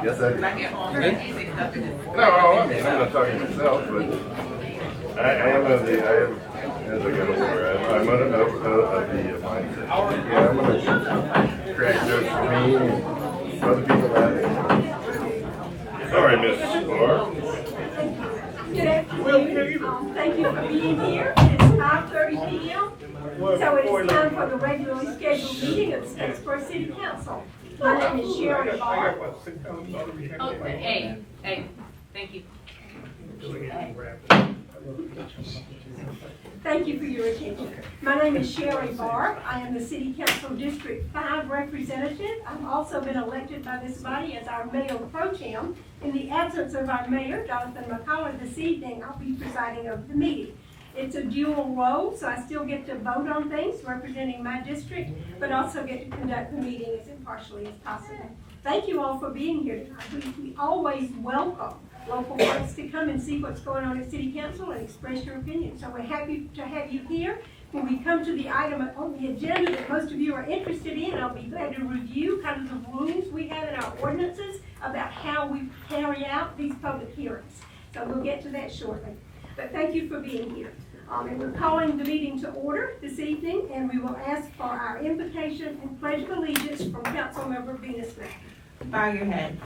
Yes, I do. Like at home, like music stuff in this. No, I mean, I'm not talking to myself, but I am of the, as I get older, I'm of the mindset. Yeah, I'm gonna create jokes for me and other people that. Sorry, Miss Barr. Good afternoon. Thank you for being here. It's 5:30 p.m. So it is time for the regularly scheduled meeting of the Statesboro City Council. My name is Sharon Barr. Oh, hey, thank you. Thank you for your attention. My name is Sherry Barr. I am the City Council District 5 representative. I've also been elected by this body as our mayor pro tem. In the absence of our mayor, Jonathan McCullough, this evening, I'll be presiding over the meeting. It's a dual role, so I still get to vote on things representing my district, but also get to conduct the meeting as impartially as possible. Thank you all for being here tonight. We always welcome local folks to come and see what's going on at City Council and express your opinion. So we're happy to have you here. When we come to the item on the agenda that most of you are interested in, I'll be glad to review kind of the rules we have in our ordinances about how we carry out these public hearings. So we'll get to that shortly. But thank you for being here. And we're calling the meeting to order this evening, and we will ask for our invocation and pledge of allegiance from Councilmember Venus Mack. Bow your heads.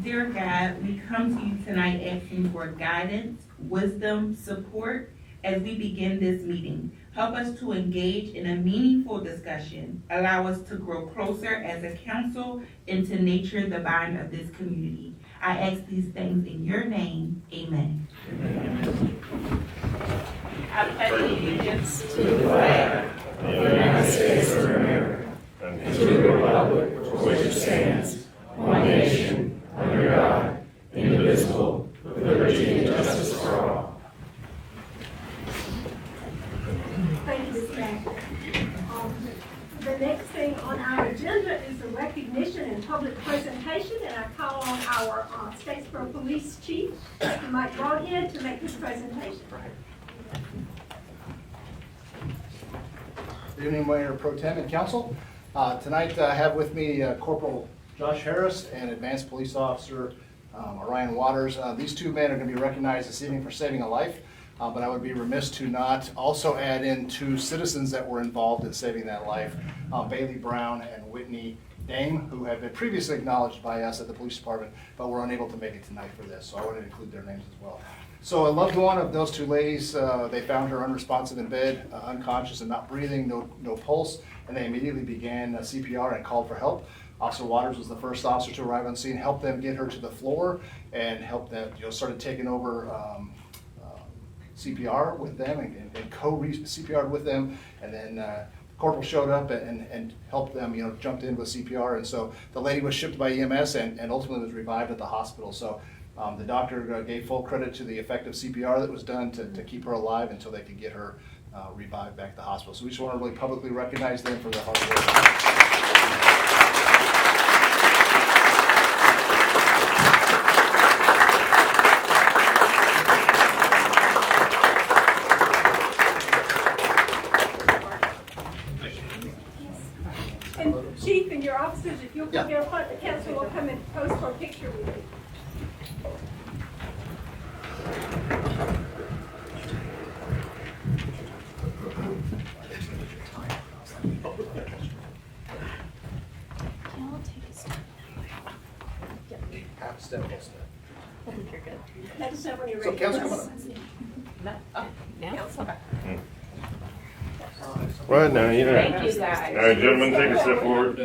Dear God, we come to you tonight asking for guidance, wisdom, support as we begin this meeting. Help us to engage in a meaningful discussion. Allow us to grow closer as a council and to nature the vine of this community. I ask these things in your name. Amen. I pledge allegiance to the flag of the United States of America and to the republic for which it stands, one nation, under God, indivisible, with liberty and justice for all. Thank you, Ms. Mack. The next thing on our agenda is the recognition and public presentation, and I call on our Statesboro Police Chief, Mr. Mike Broadhead, to make this presentation. Good evening, Mayor Pro Tem and Council. Tonight I have with me Corporal Josh Harris and Advanced Police Officer Orion Waters. These two men are going to be recognized this evening for saving a life, but I would be remiss to not also add in two citizens that were involved in saving that life, Bailey Brown and Whitney Dame, who have been previously acknowledged by us at the police department, but were unable to make it tonight for this, so I wanted to include their names as well. So a loved one of those two ladies, they found her unresponsive in bed, unconscious and not breathing, no pulse, and they immediately began CPR and called for help. Officer Waters was the first officer to arrive on scene, helped them get her to the floor, and helped them, started taking over CPR with them and co-CPR'd with them, and then Corporal showed up and helped them, jumped in with CPR, and so the lady was shipped by EMS and ultimately was revived at the hospital. So the doctor gave full credit to the effective CPR that was done to keep her alive until they could get her revived back to the hospital. So we just want to really publicly recognize them for their hard work. And Chief and your officers, if you'll come here in front, the council will come and pose for a picture with you. Half a step, full step. I think you're good. Let us know when you're So ready. Council, come on. Now? Right now, Thank you, guys. All right, gentlemen, take a step forward. Oh,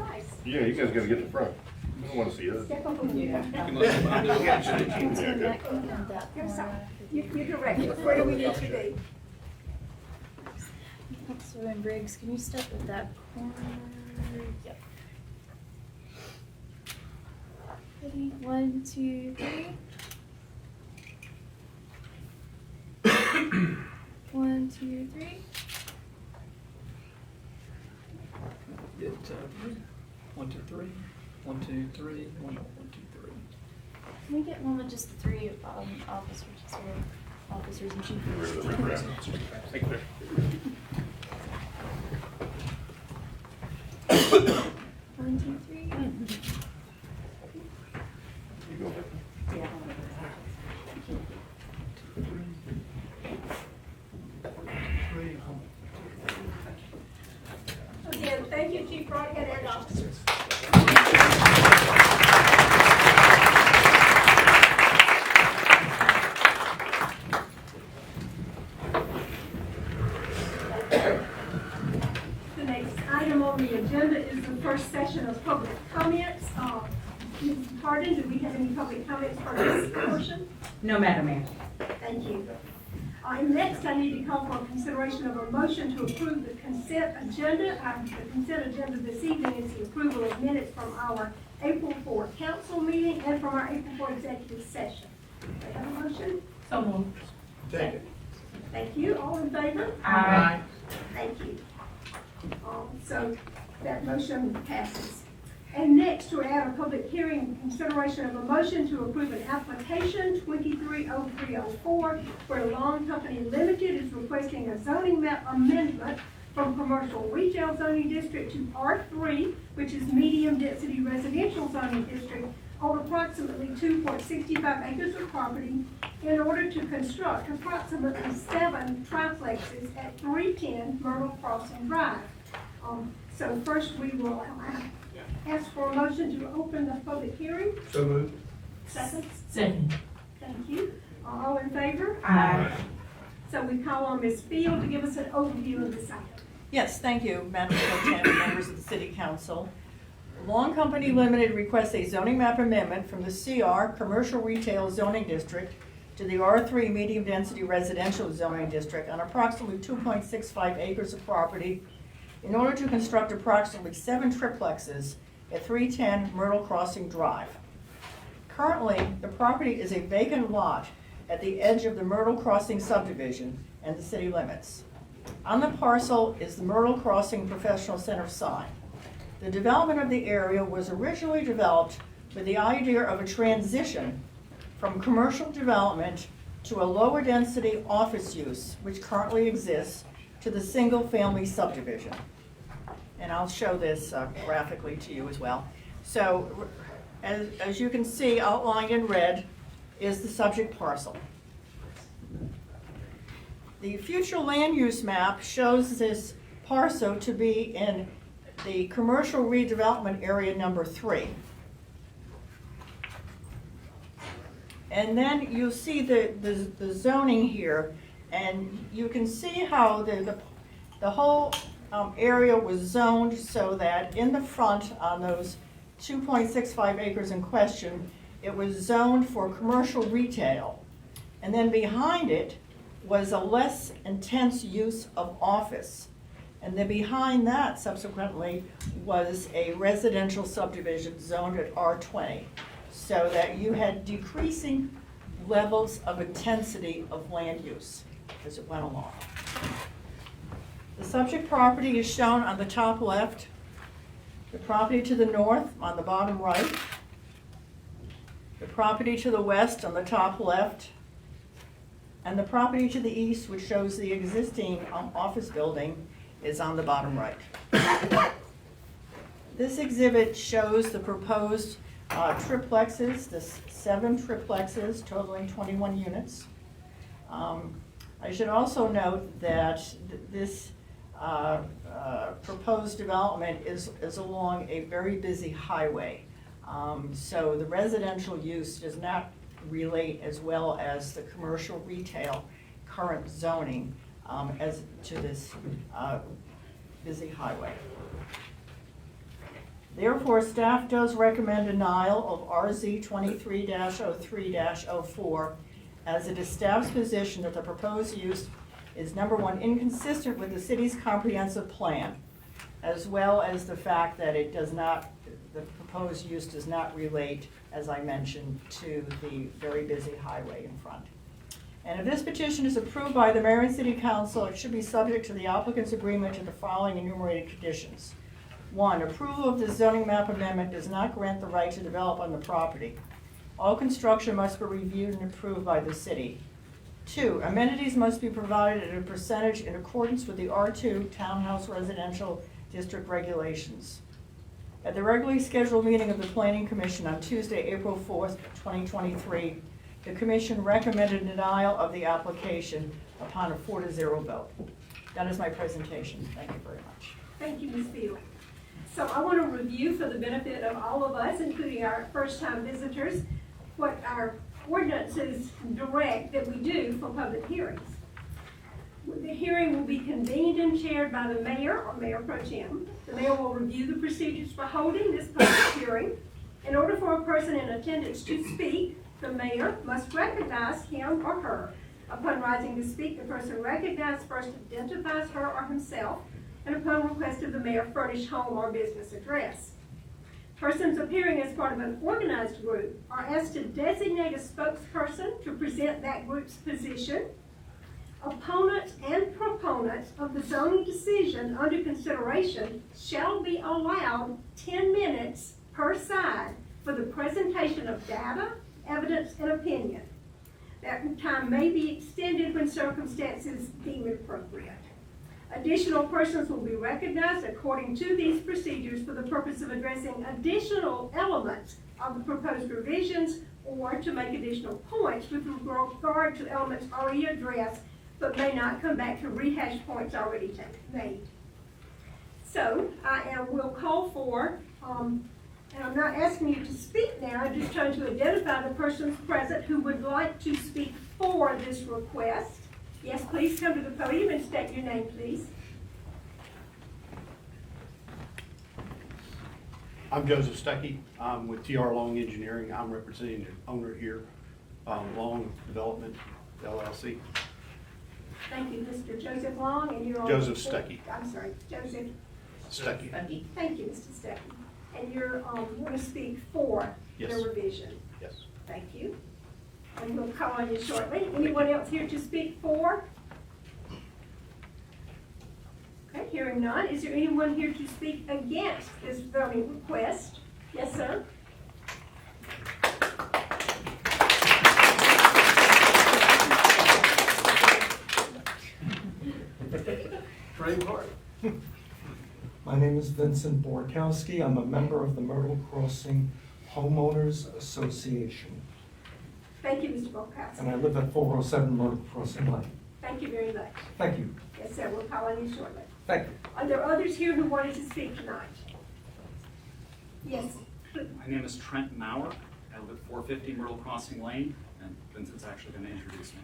nice. Yeah, you guys gotta get to the front. I don't wanna see us. Step over here. You're sorry. You're direct. Where do we need to be? So in Briggs, can you step at that corner? Yep. Ready? 1, 2, 3. 1, 2, 3. Get 1, 2, 3, 1, 2, 3, 1, 2, 3. Can we get one with just the 3 officers, so officers and chief? Thank you. 1, 2, 3. Right hand officers. The next item on the agenda is the first session of public comments. Mrs. Harden, do we have any public comments for this portion? No, Madam Mayor. Thank you. And next, I need to call for consideration of a motion to approve the consent agenda. The consent agenda this evening is the approval of minutes from our April 4 council meeting and from our April 4 executive session. Do I have a motion? So moved. Second. Thank you. All in favor? Aye. Thank you. So that motion passes. And next, to add a public hearing, consideration of a motion to approve an application 230304, where Long Company Limited is requesting a zoning map amendment from commercial retail zoning district to R3, which is medium density residential zoning district, on approximately 2.65 acres of property in order to construct approximately 7 triplexes at 310 Myrtle Crossing Drive. So first we will ask for a motion to open the public hearing. So moved. Second. Second. Thank you. All in favor? Aye. So we call on Ms. Field to give us an overview of this item. Yes, thank you, Madam Pro Tem and members of the City Council. Long Company Limited requests a zoning map amendment from the CR Commercial Retail Zoning District to the R3 Medium Density Residential Zoning District on approximately 2.65 acres of property in order to construct approximately 7 triplexes at 310 Myrtle Crossing Drive. Currently, the property is a vacant lot at the edge of the Myrtle Crossing subdivision and the city limits. On the parcel is the Myrtle Crossing Professional Center sign. The development of the area was originally developed with the idea of a transition from commercial development to a lower density office use, which currently exists, to the single-family subdivision. And I'll show this graphically to you as well. So, as you can see, outlined in red is the subject parcel. The future land use map shows this parcel to be in the commercial redevelopment area number 3. And then you'll see the zoning here, and you can see how the whole area was zoned so that in the front on those 2.65 acres in question, it was zoned for commercial retail. And then behind it was a less intense use of office. And then behind that subsequently was a residential subdivision zoned at R20, so that you had decreasing levels of intensity of land use as it went along. The subject property is shown on the top left, the property to the north on the bottom right, the property to the west on the top left, and the property to the east, which shows the existing office building, is on the bottom right. This exhibit shows the proposed triplexes, the 7 triplexes totaling 21 units. I should also note that this proposed development is along a very busy highway. So the residential use does not relate as well as the commercial retail current zoning as to this busy highway. Therefore, staff does recommend denial of RZ 23-03-04, as it is staff's position that the proposed use is, number one, inconsistent with the city's comprehensive plan, as well as the fact that it does not, the proposed use does not relate, as I mentioned, to the very busy highway in front. And if this petition is approved by the Mayor and City Council, it should be subject to the applicant's agreement to the following enumerated conditions. 1, approval of the zoning map amendment does not grant the right to develop on the property. All construction must be reviewed and approved by the city. 2, amenities must be provided at a percentage in accordance with the R2 Townhouse Residential District regulations. At the regularly scheduled meeting of the Planning Commission on Tuesday, April 4th, 2023, the Commission recommended denial of the application upon a 4-0 vote. That is my presentation. Thank you very much. Thank you, Ms. Field. So I want to review for the benefit of all of us, including our first-time visitors, what our ordinances direct that we do for public hearings. The hearing will be convened and chaired by the mayor or mayor pro tem. The mayor will review the procedures for holding this public hearing. In order for a person in attendance to speak, the mayor must recognize him or her. Upon rising to speak, the person recognized first identifies her or himself, and upon request of the mayor, furnish home or business address. Persons appearing as part of an organized group are asked to designate a spokesperson to present that group's position. Opponents and proponents of the zoning decision under consideration shall be allowed 10 minutes per side for the presentation of data, evidence, and opinion. That time may be extended when circumstances deem it appropriate. Additional persons will be recognized according to these procedures for the purpose of addressing additional elements of the proposed revisions or to make additional points with regard to elements already addressed but may not come back to rehash points already made. So will call for, and I'm not asking you to speak now, I'm just trying to identify the persons present who would like to speak for this request. Yes, please come to the podium and state your name, please. I'm Joseph Stuckey. I'm with TR Long Engineering. I'm representing the owner here, Long Development LLC. Thank you, Mr. Joseph Long, and you're on. Joseph Stuckey. I'm sorry, Joseph. Stuckey. Thank you, Mr. Stuckey. And you're, you want to speak for the Yes. revision. Yes. Thank you. And we'll call on you shortly. Anyone else here to speak for? Okay, hearing none. Is there anyone here to speak against this zoning request? Yes, sir. My name is Vincent Borkowski. I'm a member of the Myrtle Crossing Homeowners Association, Thank you, Mr. Volkowski. and I live at 407 Myrtle Crossing Lane. Thank you very much. Thank you. Yes, sir. We'll call on you shortly. Thank you. Are there others here who wanted to speak tonight? Yes. My name is Trent Maurer. I live at 450 Myrtle Crossing Lane, and Vincent's actually going to introduce me.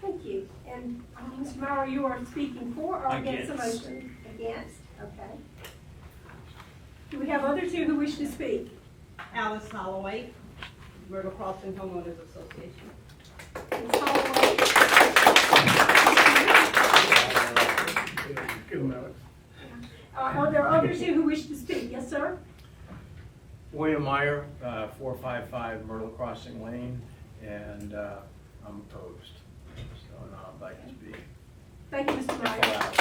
Thank you. And Mr. Maurer, you are speaking for or against the Against. motion? Against, okay. Do we have others here who wish to speak? Alice Holloway, Myrtle Crossing Homeowners Association. Ms. Holloway? Are there others here who wish to speak? Yes, sir? William Meyer, 455 Myrtle Crossing Lane, and I'm opposed. So now I'd like to speak. Thank you, Mr. Meyer.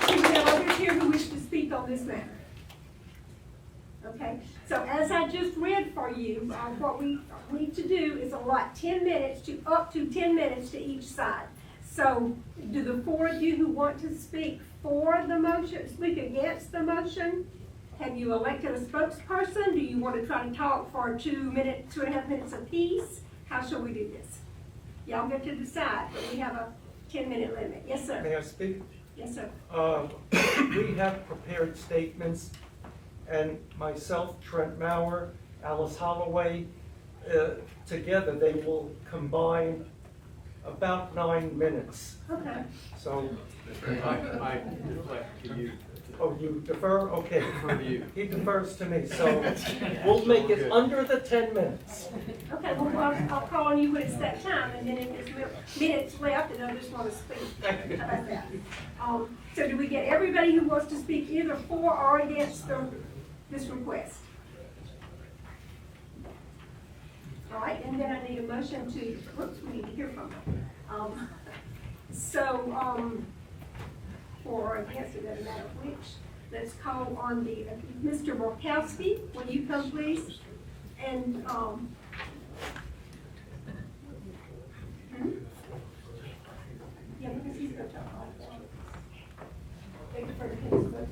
Do we have others here who wish to speak on this matter? Okay, so as I just read for you, what we need to do is allot 10 minutes to up to 10 minutes to each side. So do the four of you who want to speak for the motion, speak against the motion? Have you elected a spokesperson? Do you want to try to talk for 2.5 minutes apiece? How shall we do this? Y'all get to decide, but we have a 10-minute limit. Yes, sir. May I speak? Yes, sir. We have prepared statements, and myself, Trent Maurer, Alice Holloway, together they will combine about 9 minutes. Okay. So, I deflect to you. oh, you defer? Okay. Defer to you. He defers to me, so we'll make it under the 10 minutes. Okay, well, I'll call on you when it's that time, and then if there's minutes left and others want to speak. How about that? So do we get everybody who wants to speak either for or against this request? All right, and then I need a motion to, whoops, we need to hear from them. For or against, it doesn't matter which. Let's call on the, Mr. Borkowski, will you come please? And, yeah, because he's gonna talk about that. Thank you for his vote.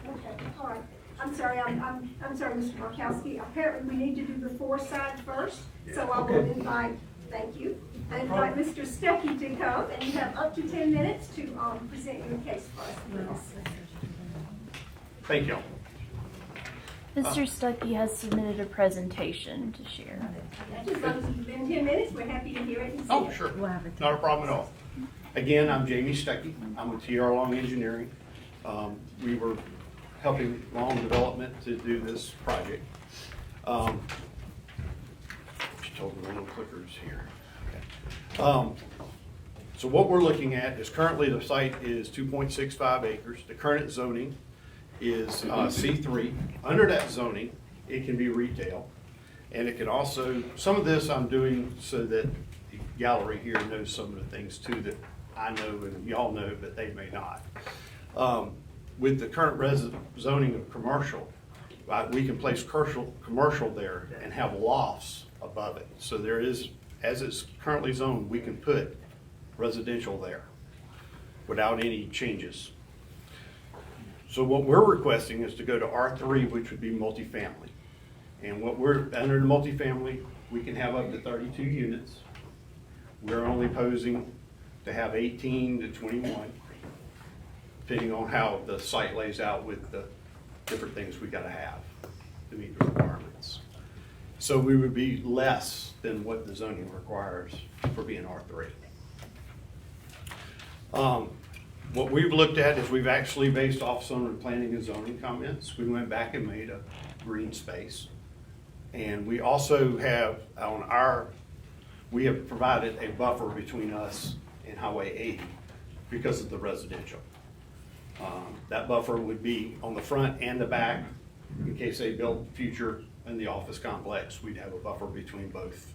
Okay, all right. I'm sorry, I'm sorry, Mr. Borkowski. Apparently, we need to do the four sides first, so I will invite, thank you. I invite Mr. Stuckey to come, and you have up to 10 minutes to present your case for us, please. Thank you. Mr. Stuckey has submitted a presentation to share. As long as it's been 10 minutes, we're happy to hear it and see Oh, it. sure. Not a problem at all. Again, I'm Jamie Stuckey. I'm with TR Long Engineering. We were helping Long Development to do this project. She told me one of the clickers here. Okay. So what we're looking at is currently the site is 2.65 acres. The current zoning is C3. Under that zoning, it can be retail. And it can also, some of this I'm doing so that the gallery here knows some of the things too that I know and y'all know, but they may not. With the current zoning of commercial, we can place commercial there and have lofts above it. So there is, as it's currently zoned, we can put residential there without any changes. So what we're requesting is to go to R3, which would be multifamily. And what we're, under the multifamily, we can have up to 32 units. We're only posing to have 18 to 21, depending on how the site lays out with the different things we gotta have to meet the requirements. So we would be less than what the zoning requires for being R3. What we've looked at is we've actually, based off some of the planning and zoning comments, we went back and made a green space. And we also have we have provided a buffer between us and Highway 80 because of the residential. That buffer would be on the front and the back in case they built future in the office complex. We'd have a buffer between both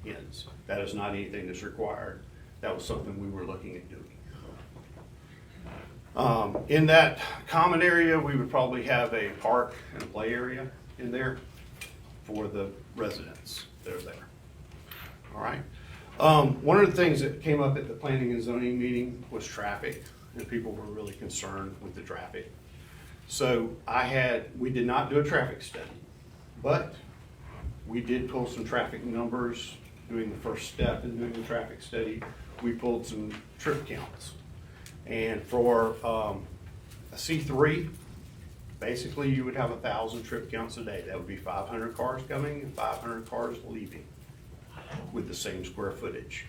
ends. That is not anything that's required. That was something we were looking at doing. In that common area, we would probably have a park and a play area in there for the residents that are there. All right. One of the things that came up at the planning and zoning meeting was traffic, and people were really concerned with the traffic. So we did not do a traffic study, but we did pull some traffic numbers doing the first step in doing the traffic study. We pulled some trip counts. And for a C3, basically you would have 1,000 trip counts a day. That would be 500 cars coming and 500 cars leaving with the same square footage.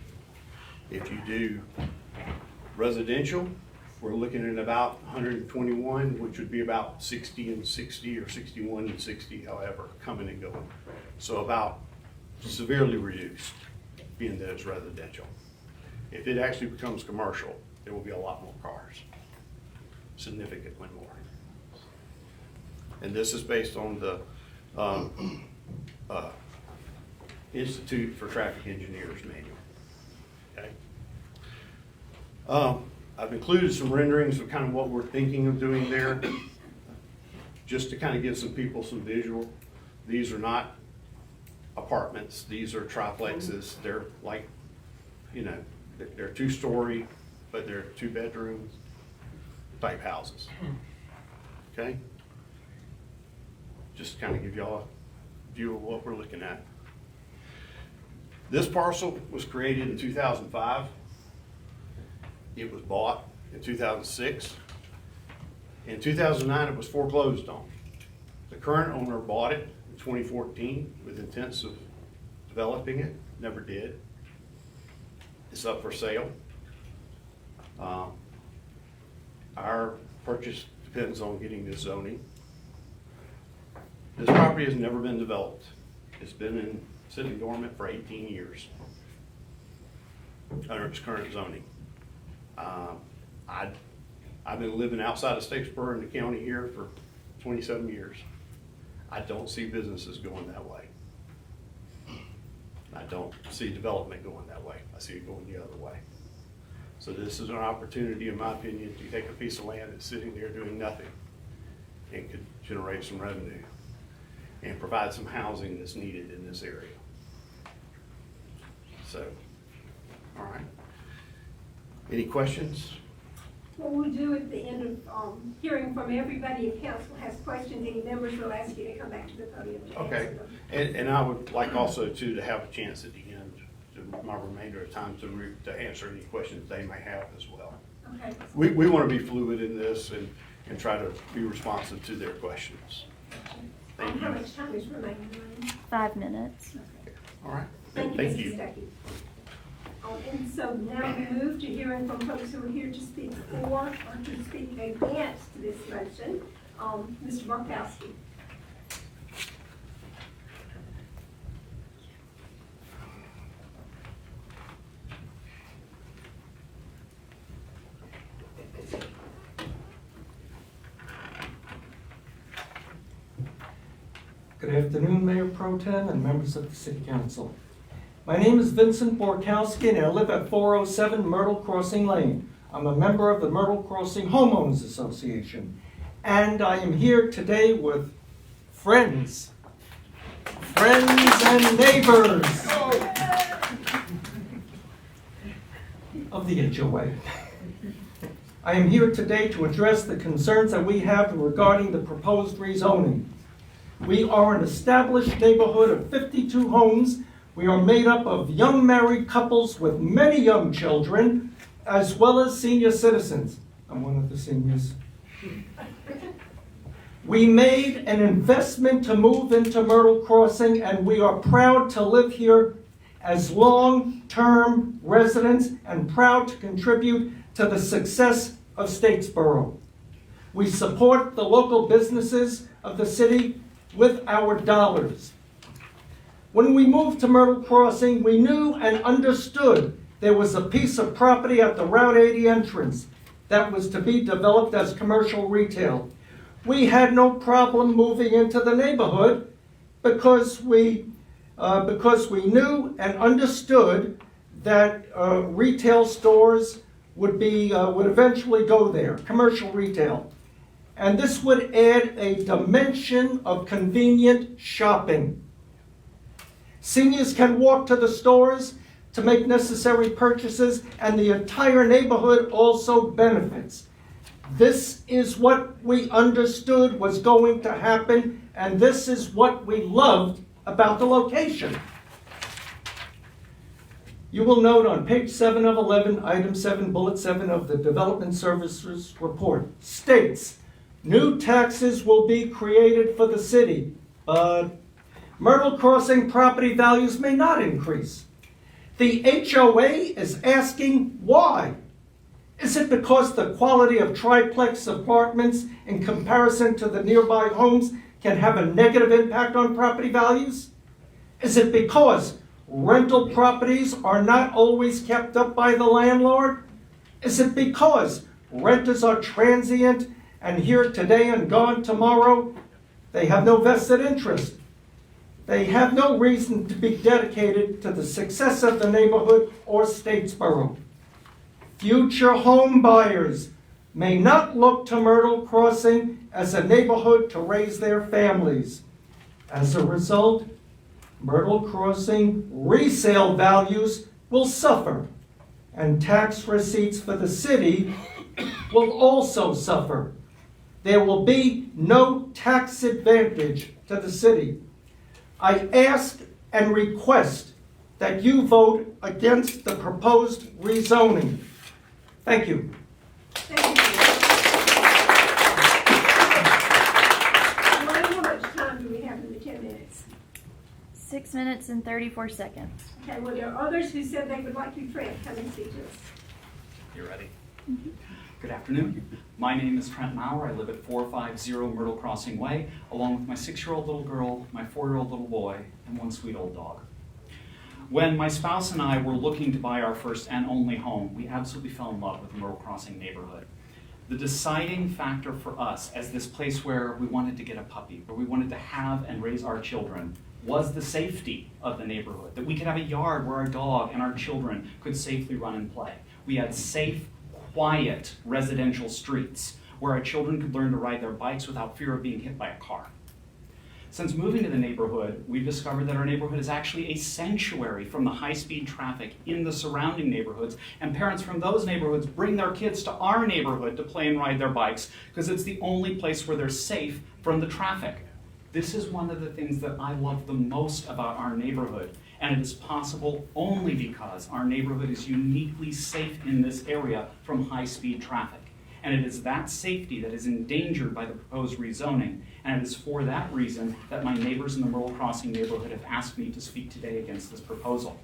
If you do residential, we're looking at about 121, which would be about 60 and 60 or 61 and 60, however, coming and going. So about severely reduced, being that it's residential. If it actually becomes commercial, there will be a lot more cars, significantly more. And this is based on the Institute for Traffic Engineers manual. Okay. I've included some renderings of kind of what we're thinking of doing there, just to kind of give some people some visual. These are not apartments. These are triplexes. They're like, you know, they're 2-story, but they're 2-bedroom type houses. Okay? Just to kind of give y'all a view of what we're looking at. This parcel was created in 2005. It was bought in 2006. In 2009, it was foreclosed on. The current owner bought it in 2014 with intents of developing it, never did. It's up for sale. Our purchase depends on getting this zoning. This property has never been developed. It's been sitting dormant for 18 years under its current zoning. I've been living outside of Statesboro in the county here for 27 years. I don't see businesses going that way. I don't see development going that way. I see it going the other way. So this is an opportunity, in my opinion, to take a piece of land that's sitting there doing nothing and could generate some revenue and provide some housing that's needed in this area. So, all right. Any questions? What we'll do at the end of hearing from everybody, if council has questions, any members will ask you to come back to the podium to Okay. answer them. And I would like also too to have a chance at the end to my remainder of time to answer any questions they may have as well. Okay. We want to be fluid in this and try to be responsive to their questions. Thank you. How much time is remaining, Ryan? 5 minutes. All right. Thank you, Thank Mrs. you. Stuckey. And so now we move to hearing from folks who are here to speak for or to speak against this motion. Mr. Borkowski. Good afternoon, Mayor Pro Tem and members of the City Council. My name is Vincent Borkowski and I live at 407 Myrtle Crossing Lane. I'm a member of the Myrtle Crossing Homeowners Association. And I am here today with friends and neighbors of the HOA. I am here today to address the concerns that we have regarding the proposed rezoning. We are an established neighborhood of 52 homes. We are made up of young married couples with many young children, as well as senior citizens. I'm one of the seniors. We made an investment to move into Myrtle Crossing, and we are proud to live here as long-term residents and proud to contribute to the success of Statesboro. We support the local businesses of the city with our dollars. When we moved to Myrtle Crossing, we knew and understood there was a piece of property at the Route 80 entrance that was to be developed as commercial retail. We had no problem moving into the neighborhood because we knew and understood that retail stores would eventually go there, commercial retail. And this would add a dimension of convenient shopping. Seniors can walk to the stores to make necessary purchases, and the entire neighborhood also benefits. This is what we understood was going to happen, and this is what we loved about the location. You will note on page 7 of 11, item 7, bullet 7 of the Development Services Report states, new taxes will be created for the city, but Myrtle Crossing property values may not increase. The HOA is asking why. Is it because the quality of triplex apartments in comparison to the nearby homes can have a negative impact on property values? Is it because rental properties are not always kept up by the landlord? Is it because renters are transient and here today and gone tomorrow? They have no vested interest. They have no reason to be dedicated to the success of the neighborhood or Statesboro. Future home buyers may not look to Myrtle Crossing as a neighborhood to raise their families. As a result, Myrtle Crossing resale values will suffer, and tax receipts for the city will also suffer. There will be no tax advantage to the city. I ask and request that you vote against the proposed rezoning. Thank you. Thank you. Ryan, how much time do we have in the 10 minutes? 6 minutes and 34 seconds. Okay, well, there are others who said they would like to come and speak to us. You ready? Good afternoon. My name is Trent Maurer. I live at 450 Myrtle Crossing Way, along with my 6-year-old little girl, my 4-year-old little boy, and one sweet old dog. When my spouse and I were looking to buy our first and only home, we absolutely fell in love with the Myrtle Crossing neighborhood. The deciding factor for us as this place where we wanted to get a puppy, where we wanted to have and raise our children, was the safety of the neighborhood, that we could have a yard where our dog and our children could safely run and play. We had safe, quiet residential streets where our children could learn to ride their bikes without fear of being hit by a car. Since moving to the neighborhood, we've discovered that our neighborhood is actually a sanctuary from the high-speed traffic in the surrounding neighborhoods, and parents from those neighborhoods bring their kids to our neighborhood to play and ride their bikes because it's the only place where they're safe from the traffic. This is one of the things that I love the most about our neighborhood, And it is possible only because our neighborhood is uniquely safe in this area from high-speed traffic. And it is that safety that is endangered by the proposed rezoning. And it is for that reason that my neighbors in the Myrtle Crossing neighborhood have asked me to speak today against this proposal.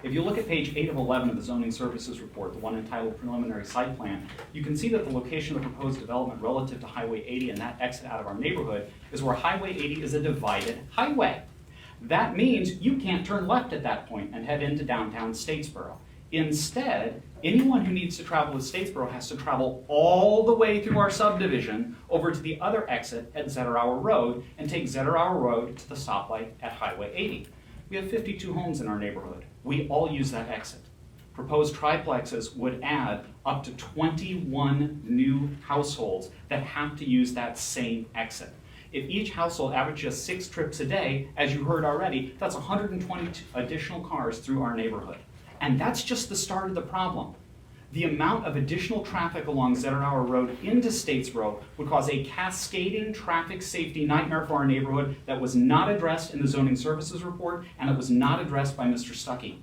If you look at page 8 of 11 of the Zoning Services Report, the one entitled Preliminary Site Plan, you can see that the location of the proposed development relative to Highway 80 and that exit out of our neighborhood is where Highway 80 is a divided highway. That means you can't turn left at that point and head into downtown Statesboro. Instead, anyone who needs to travel to Statesboro has to travel all the way through our subdivision over to the other exit at Zetterauer Road and take Zetterauer Road to the stoplight at Highway 80. We have 52 homes in our neighborhood. We all use that exit. Proposed triplexes would add up to 21 new households that have to use that same exit. If each household averages 6 trips a day, as you heard already, that's 120 additional cars through our neighborhood. And that's just the start of the problem. The amount of additional traffic along Zetterauer Road into Statesboro would cause a cascading traffic safety nightmare for our neighborhood that was not addressed in the Zoning Services Report and that was not addressed by Mr. Stuckey.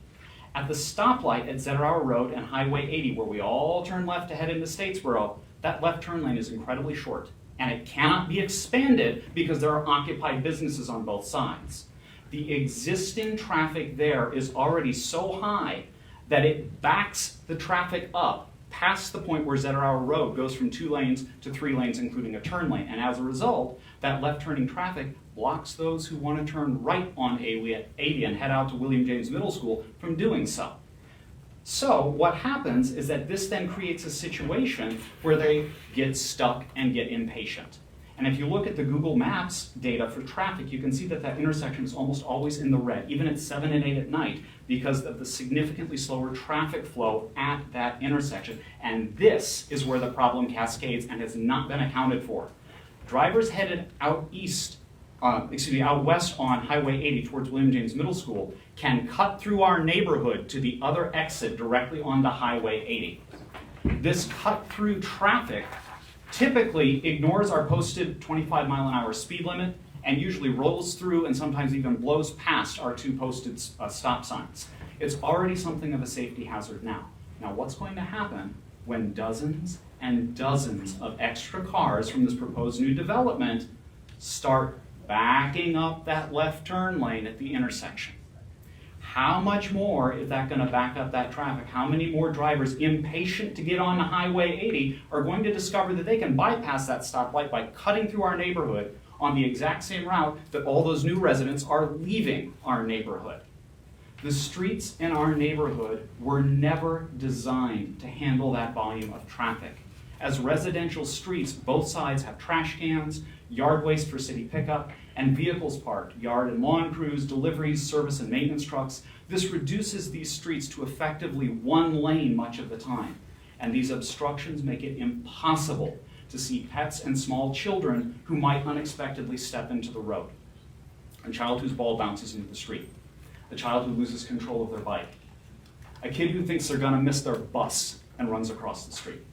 At the stoplight at Zetterauer Road and Highway 80, where we all turn left to head into Statesboro, that left turn lane is incredibly short, and it cannot be expanded because there are occupied businesses on both sides. The existing traffic there is already so high that it backs the traffic up past the point where Zetterauer Road goes from 2 lanes to 3 lanes, including a turn lane. And as a result, that left-turning traffic blocks those who want to turn right on 80 and head out to William James Middle School from doing so. So what happens is that this then creates a situation where they get stuck and get impatient. And if you look at the Google Maps data for traffic, you can see that that intersection is almost always in the red, even at 7 and 8 at night, because of the significantly slower traffic flow at that intersection. And this is where the problem cascades and has not been accounted for. Drivers headed out west on Highway 80 towards William James Middle School can cut through our neighborhood to the other exit directly onto Highway 80. This cut-through traffic typically ignores our posted 25-mile-an-hour speed limit and usually rolls through and sometimes even blows past our 2 posted stop signs. It's already something of a safety hazard now. Now, what's going to happen when dozens and dozens of extra cars from this proposed new development start backing up that left turn lane at the intersection? How much more is that going to back up that traffic? How many more drivers impatient to get on the Highway 80 are going to discover that they can bypass that stoplight by cutting through our neighborhood on the exact same route that all those new residents are leaving our neighborhood? The streets in our neighborhood were never designed to handle that volume of traffic. As residential streets, both sides have trash cans, yard waste for city pickup, and vehicles parked, yard and lawn crews, deliveries, service and maintenance trucks. This reduces these streets to effectively 1 lane much of the time. And these obstructions make it impossible to see pets and small children who might unexpectedly step into the road. A child whose ball bounces into the street. A child who loses control of their bike. A kid who thinks they're gonna miss their bus and runs across the street.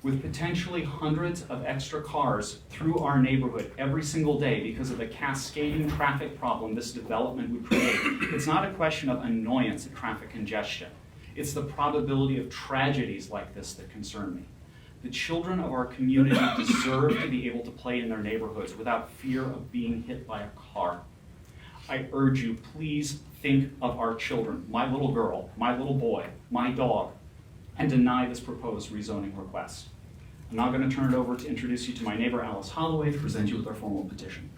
With potentially hundreds of extra cars through our neighborhood every single day because of the cascading traffic problem this development would create, it's not a question of annoyance at traffic congestion. It's the probability of tragedies like this that concern me. The children of our community deserve to be able to play in their neighborhoods without fear of being hit by a car. I urge you, please think of our children, my little girl, my little boy, my dog, and deny this proposed rezoning request. I'm now going to turn it over to introduce you to my neighbor, Alice Holloway, to present you with our formal petition.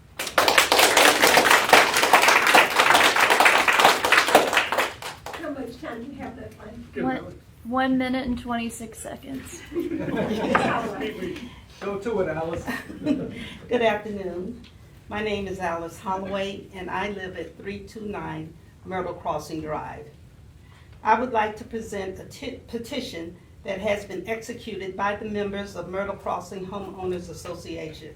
How much time do you have left, Lynn? 1 minute and 26 seconds. Go to it, Alice. Good afternoon. My name is Alice Holloway, and I live at 329 Myrtle Crossing Drive. I would like to present a petition that has been executed by the members of Myrtle Crossing Homeowners Association.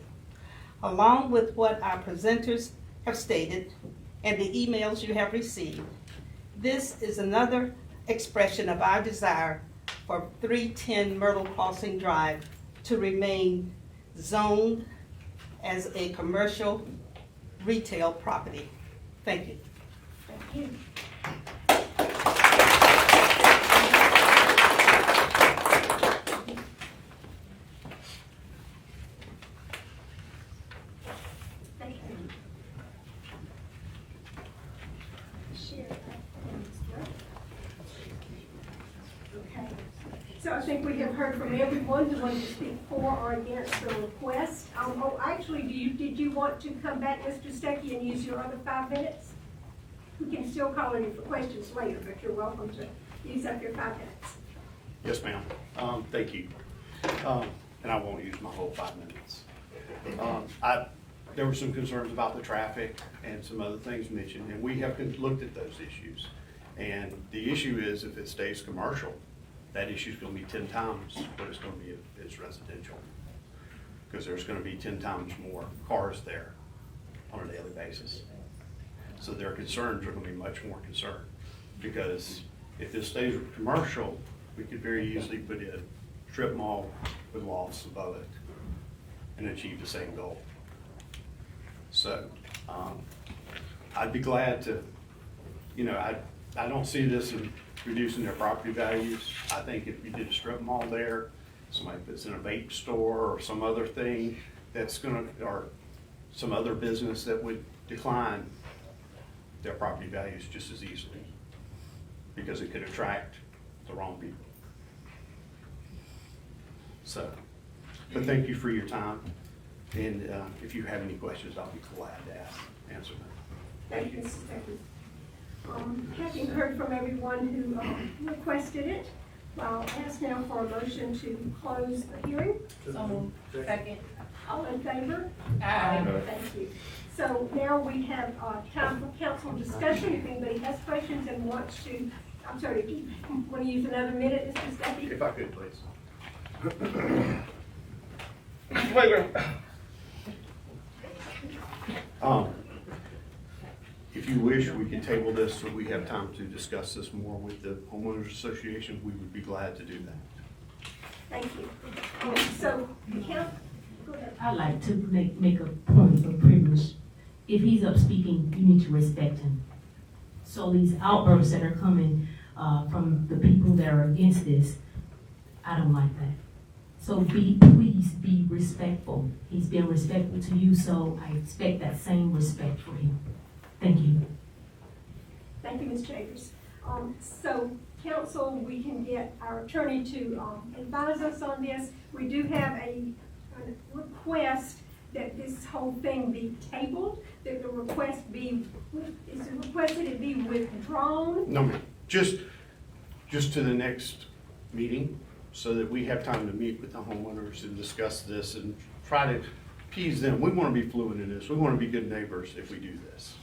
Along with what our presenters have stated and the emails you have received, this is another expression of our desire for 310 Myrtle Crossing Drive to remain zoned as a commercial retail property. Thank you. ahead. Thank you. Okay. So I think we have heard from everyone who wanted to speak for or against the request. Actually, did you want to come back, Mr. Stuckey, and use your other 5 minutes? We can still call on you for questions later, but you're welcome to use up your 5 minutes. Yes, ma'am. Thank you. And I won't use my whole 5 minutes. There were some concerns about the traffic and some other things mentioned, and we have looked at those issues. And the issue is, if it stays commercial, that issue is going to be 10 times what it's going to be if it's residential. Because there's going to be 10 times more cars there on a daily basis. So their concerns are going to be much more concerned. Because if this stays commercial, we could very easily put in a strip mall with lofts above it and achieve the same goal. So I'd be glad to, I don't see this in reducing their property values. I think if you did a strip mall there, somebody puts in a vape store or some other thing or some other business that would decline their property values just as easily, because it could attract the wrong people. So, but thank you for your time, and if you have any questions, I'll be glad to answer them. Thank you, Mr. Stuckey. Having heard from everyone who requested it, I'll ask now for a motion to close the hearing. Second. All in favor? Aye. Thank you. So now we have time for council discussion. If anybody has questions and wants to, I'm sorry, do you want to use another minute, Mr. Stuckey? If I could, please. If you wish, we can table this so we have time to discuss this more with the homeowners association. We would be glad to do that. Thank you. So, count, go ahead. I'd like to make a point of privilege. If he's up speaking, you need to respect him. So these outbursts that are coming from the people that are against this, I don't like that. So please be respectful. He's been respectful to you, so I expect that same respect for him. Thank you. Thank you, Ms. Chambers. So, council, we can get our attorney to advise us on this. We do have a request that this whole thing be tabled, that the request be, is it requested it be withdrawn? No, ma'am. Just to the next meeting, so that we have time to meet with the homeowners and discuss this and try to appease them. We want to be fluent in this. We want to be good neighbors if we do this.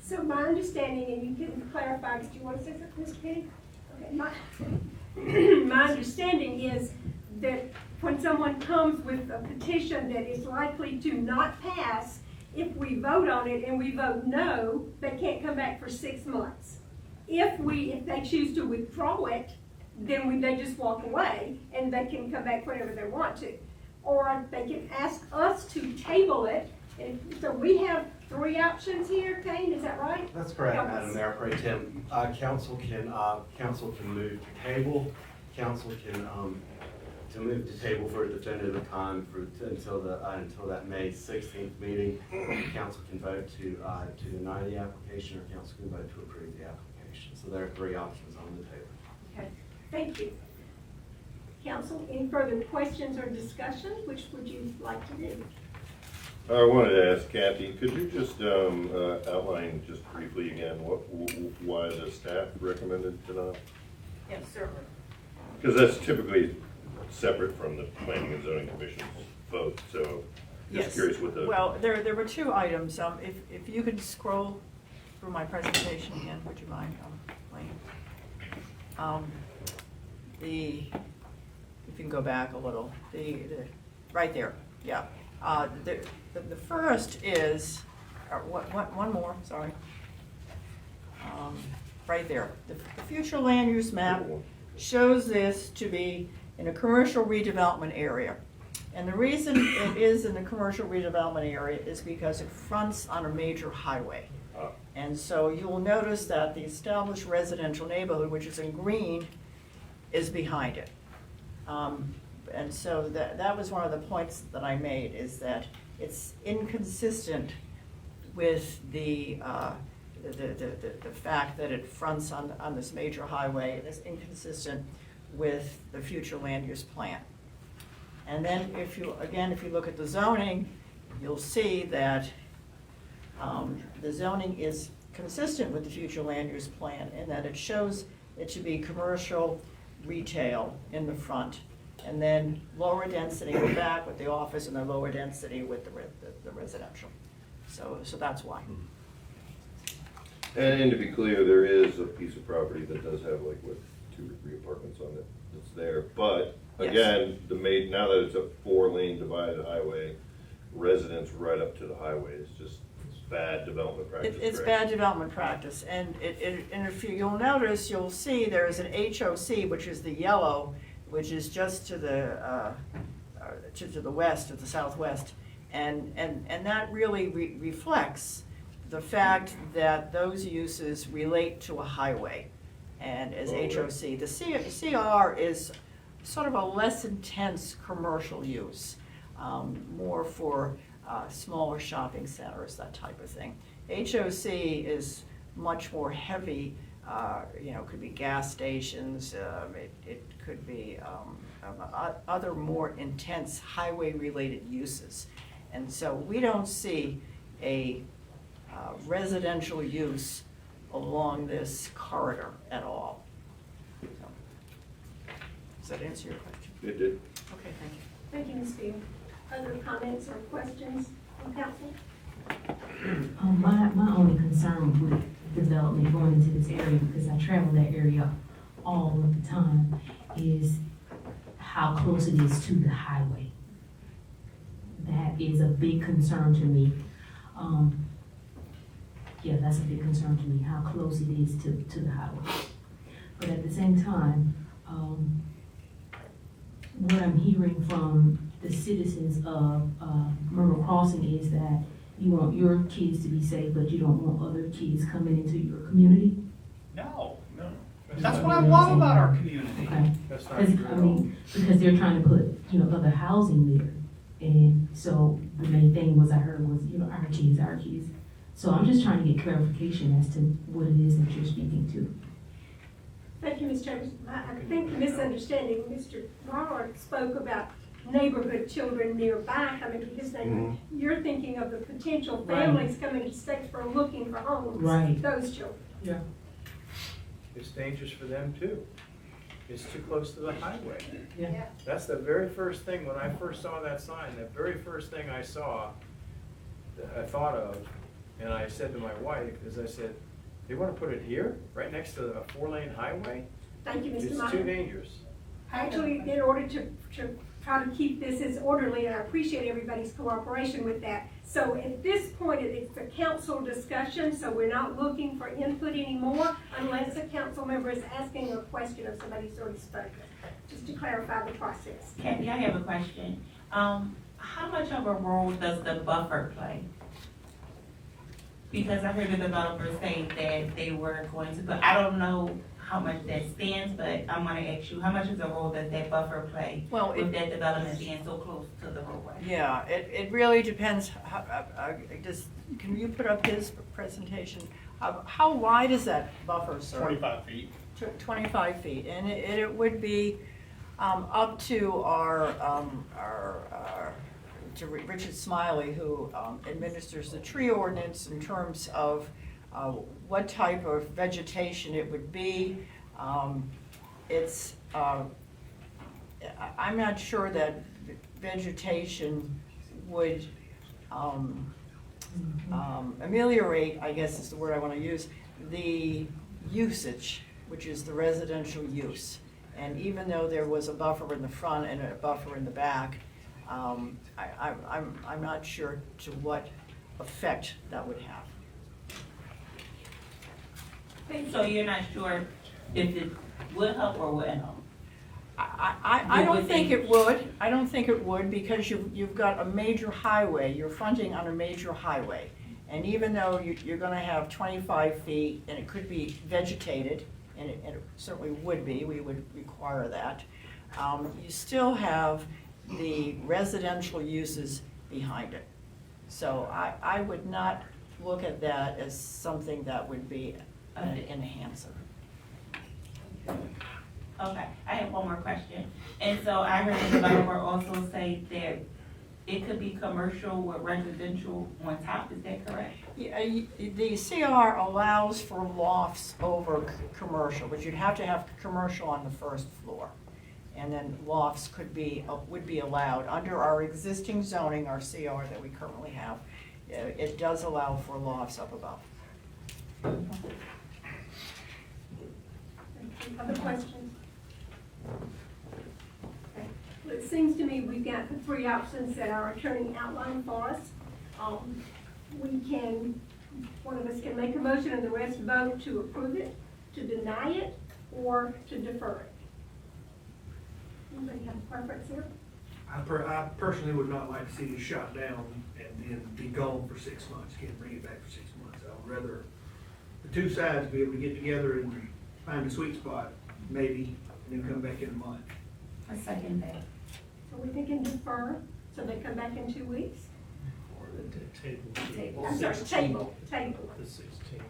So my understanding, and you can clarify, do you want to say something, Mr. Penny? Okay, my understanding is that when someone comes with a petition that is likely to not pass, if we vote on it and we vote no, they can't come back for 6 months. If they choose to withdraw it, then they just walk away and they can come back whenever they want to. Or they can ask us to table it. And so we have 3 options here, Kane, is that right? That's correct, Help Madam us. Mayor Pro Tem. Council can move to table. Council can to move to table for a definitive time until that May 16th meeting. Council can vote to deny the application, or council can vote to approve the application. So there are 3 options on the table. Okay, thank you. Council, any further questions or discussion? Which would you like to do? I wanted to ask Kathy, could you just outline just briefly again why the staff recommended denial? Yes, certainly. Because that's typically separate from the Planning and Zoning Commission's vote, so just Yes. curious what the... Well, there were 2 items. If you could scroll through my presentation again, would you mind, Wayne? If you can go back a little, right there, yeah. The first is, one more, sorry. Right there. The future land use map shows this to be in a commercial redevelopment area. And the reason it is in the commercial redevelopment area is because it fronts on a major highway. And so you will notice that the established residential neighborhood, which is in green, is behind it. And so that was one of the points that I made, is that it's inconsistent with the fact that it fronts on this major highway. It's inconsistent with the future land use plan. And then if you look at the zoning, you'll see that the zoning is consistent with the future land use plan in that it shows it to be commercial, retail in the front, and then lower density in the back with the office, and then lower density with the residential. So that's why. And to be clear, there is a piece of property that does have like, what, 2 or 3 apartments on it that's there. But again, now that it's a 4-lane divided highway, residents right up to the highway, it's just bad development practice. It's bad development practice, and you'll notice, you'll see there's an HOC, which is the yellow, which is just to the west, to the southwest, and that really reflects the fact that those uses relate to a highway, and as HOC. The CR is sort of a less intense commercial use, more for smaller shopping centers, that type of thing. HOC is much more heavy, could be gas stations, it could be other more intense highway-related uses. And so we don't see a residential use along this corridor at all. So, does that answer your question? It did. Okay, thank you. Thank you, Ms. Field. Other comments or questions from council? My only concern with development going into this area, because I travel that area all of the time, is how close it is to the highway. That is a big concern to me. Yeah, that's a big concern to me, how close it is to the highway. But at the same time, what I'm hearing from the citizens of Myrtle Crossing is that you want your kids to be safe, but you don't want other kids coming into your community. No. That's what I love about our community. Okay. That's not Because, true I at all. mean, because they're trying to put, other housing there. And so the main thing I heard was, our kids. So I'm just trying to get clarification as to what it is that you're speaking to. Thank you, Ms. Chambers. I think the misunderstanding, Mr. Marlard spoke about neighborhood children nearby coming to his neighborhood. You're thinking of the potential families coming to Statesboro looking for homes. Right. Those children. Yeah. It's dangerous for them too. It's too close to the highway. Yeah. That's the very first thing, when I first saw that sign, the very first thing I saw, that I thought of, and I said to my wife, is I said, they want to put it here, right next to a 4-lane highway? Thank you, Mr. It's Meyer. too dangerous. Actually, in order to try to keep this as orderly, and I appreciate everybody's cooperation with that. So at this point, it's a council discussion, so we're not looking for input anymore unless a council member is asking a question of somebody who's already spoken, just to clarify the process. Kathy, I have a question. How much of a role does the buffer play? Because I heard the developer say that they were going to, but I don't know how much that stands, but I'm gonna ask you, how much of a role does that buffer play with that development being so close to the roadway? Yeah, it really depends. Can you put up his presentation? How wide is that buffer, sir? 25 feet. 25 feet, and it would be up to to Richard Smiley, who administers the tree ordinance in terms of what type of vegetation it would be. I'm not sure that vegetation would ameliorate, I guess is the word I want to use, the usage, which is the residential use. And even though there was a buffer in the front and a buffer in the back, I'm not sure to what effect that would have. So you're not sure if it would help or wouldn't help? I don't think it would. I don't think it would, because you've got a major highway, you're fronting on a major highway. And even though you're gonna have 25 feet, and it could be vegetated, and it certainly would be, we would require that, you still have the residential uses behind it. So I would not look at that as something that would be an enhancer. Okay, I have one more question. And so I heard the developer also say that it could be commercial with residential on top, is that correct? Yeah, the CR allows for lofts over commercial, but you'd have to have commercial on the first floor. And then lofts would be allowed. Under our existing zoning, our CR that we currently have, it does allow for lofts up above. Other questions? Okay. Well, it seems to me we've got the three options that our attorney outlined for us. One of us can make a motion and the rest vote to approve it, to deny it, or to defer it. Anybody have a preference here? I personally would not like to see this shot down and then be gone for 6 months, can't bring it back for 6 months. I would rather the two sides be able to get together and find a sweet spot, maybe, and then come back in a month. I second that. So we thinking defer, so they come back in 2 weeks? Or the table. I'm sorry, table. The 16th.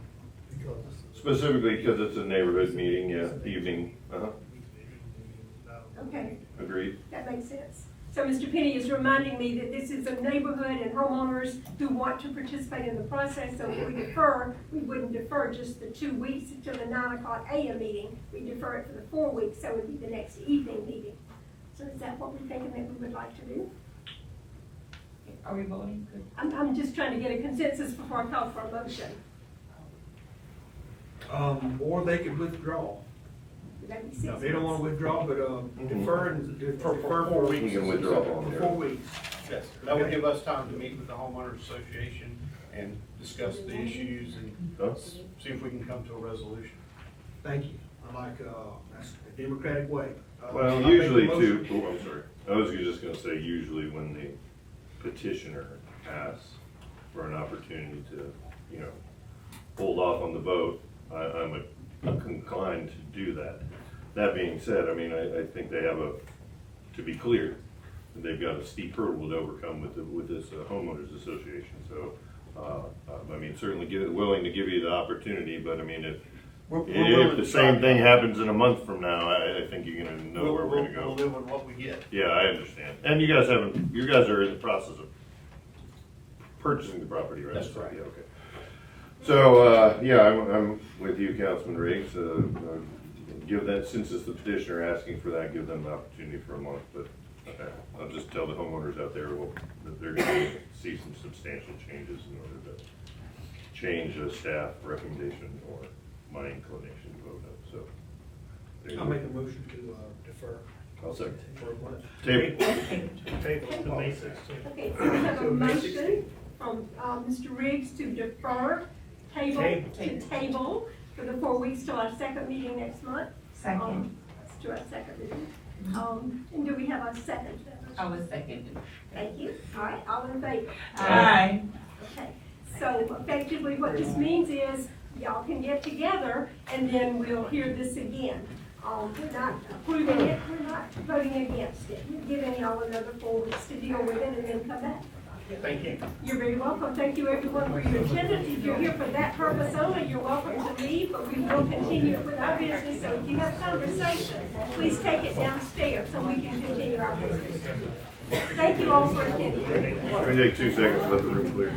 Specifically because it's a neighborhood meeting, yeah, evening, Okay, agreed. that makes sense. So Mr. Penny is reminding me that this is a neighborhood and homeowners who want to participate in the process, so if we defer, we wouldn't defer just the 2 weeks until the 9 o'clock a.m. meeting. We defer it for the 4 weeks, so it would be the next evening meeting. So is that what we're thinking that we would like to do? Are we voting? Good. I'm just trying to get a consensus before I call for a motion. Or they could withdraw. Would that be Now, 6 if they don't want to withdraw, but defer and defer 4 weeks. We can withdraw on For there. 4 weeks. Yes, that would give us time to meet with the homeowners association and discuss the issues and see if we can come to a resolution. Thank you. I like, that's a democratic way. Well, I make a usually motion. too, oh, I'm sorry. I was just gonna say, usually when the petitioner asks for an opportunity to, hold off on the vote, I'm inclined to do that. That being said, I mean, I think they have to be clear, they've got a steep hurdle to overcome with this homeowners association. So, I mean, certainly willing to give you the opportunity, but I mean, if the same thing happens in a month from now, I think you're gonna know where we're gonna go. We'll live with what we get. Yeah, I understand. And you guys are in the process of purchasing the property, right? That's right. Yeah, okay. So, yeah, I'm with you, Councilman Riggs. Give that, since it's the petitioner asking for that, give them the opportunity for a month. But I'll just tell the homeowners out there that they're gonna see some substantial changes in order to change a staff recommendation or my inclination to vote no. So there you I'll go. make a motion to defer. I'll second. For what? Table. Table to May 16th. Okay, so we have a So May motion from Mr. Riggs to defer, table for the 4 weeks till our second meeting next month. Second. To our second meeting. And do we have a second? I was second. Thank you. All right, all in favor? Aye. Okay, so effectively what this means is y'all can get together and then we'll hear this again. We're not approving it, we're not voting against it. We're giving y'all another 4 weeks to deal with it and then come back. Thank you. You're very welcome. Thank you everyone for your attendance. If you're here for that purpose only, you're welcome to leave, but we will continue with our business. So if you have conversation, please take it downstairs so we can continue our business. Thank you all for attending. Let me take 2 seconds to let the room clear.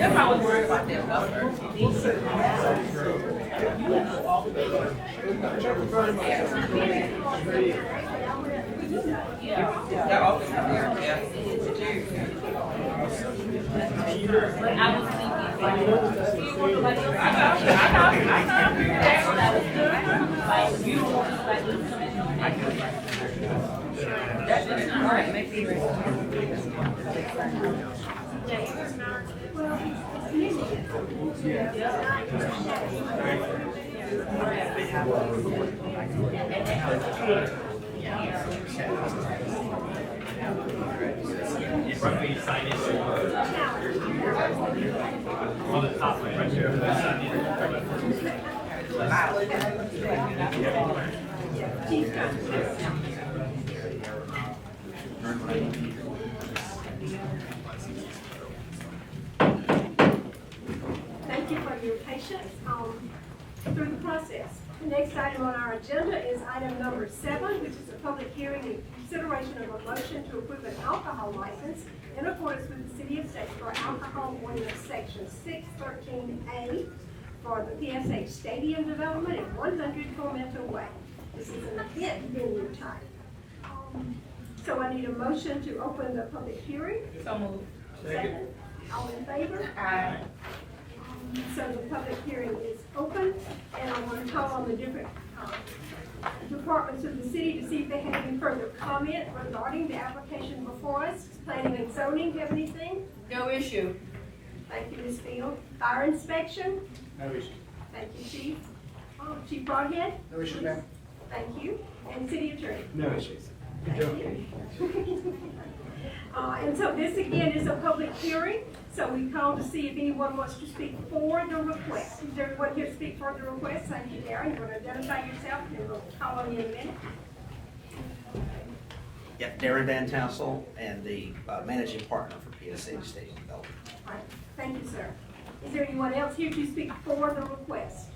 That's why I was worried about that number. They're open here, yeah. I was thinking, all right, make me ready. On the top right there. Thank you for your patience through the process. The next item on our agenda is item number 7, which is a public hearing and consideration of a motion to approve an alcohol license in accordance with the City of Statesboro Alcohol Ordinance Section 613A for the PSH Stadium Development at 100 Tormenta Way. This is an event venue type. So I need a motion to open the public hearing. So moved. Second. All in favor? Aye. So the public hearing is open, and I want to call on the different departments of the city to see if they have any further comment regarding the application before us. Planning and zoning, have anything? No issue. Thank you, Ms. Field. Fire inspection? No issue. Thank you, Chief. Chief Broadhead? No issue, ma'am. Thank you. And City Attorney? No issues. Thank you. And so this again is a public hearing, so we call to see if anyone wants to speak for the request. Is there anyone here to speak for the request? Thank you, Darren. You want to identify yourself, and then we'll call on you in a minute. Yeah, Darren Van Tassel, and the managing partner for PSH Stadium Development. All right, thank you, sir. Is there anyone else here to speak for the request?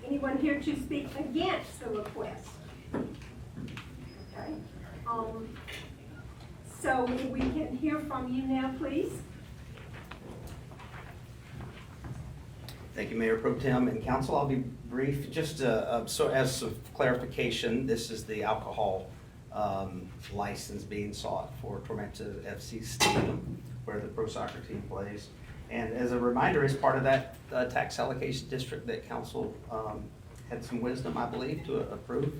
Anyone here to speak against the request? Okay. So if we can hear from you now, please. Thank you, Mayor Pro Tem and Council. I'll be brief. Just so as a clarification, this is the alcohol license being sought for Tormenta FC Stadium, where the pro soccer team plays. And as a reminder, as part of that tax allocation district that Council had some wisdom, I believe, to approve.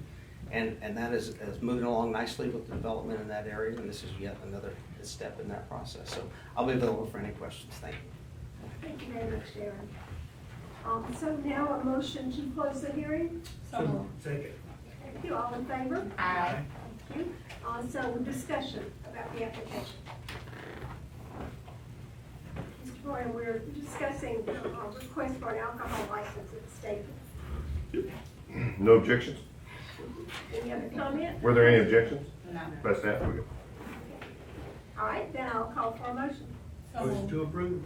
And that is moving along nicely with the development in that area, and this is yet another step in that process. So I'll be available for any questions. Thank you. Thank you very much, Darren. So now a motion to close the hearing. So Second. Thank you. All in favor? Aye. Thank you. So discussion about the application. Mr. Boyer, we're discussing a request for an alcohol license at the stadium. No objections? Any other comment? Were there any objections? No. By staff? Okay. All right, then I'll call for a motion. Motion to approve.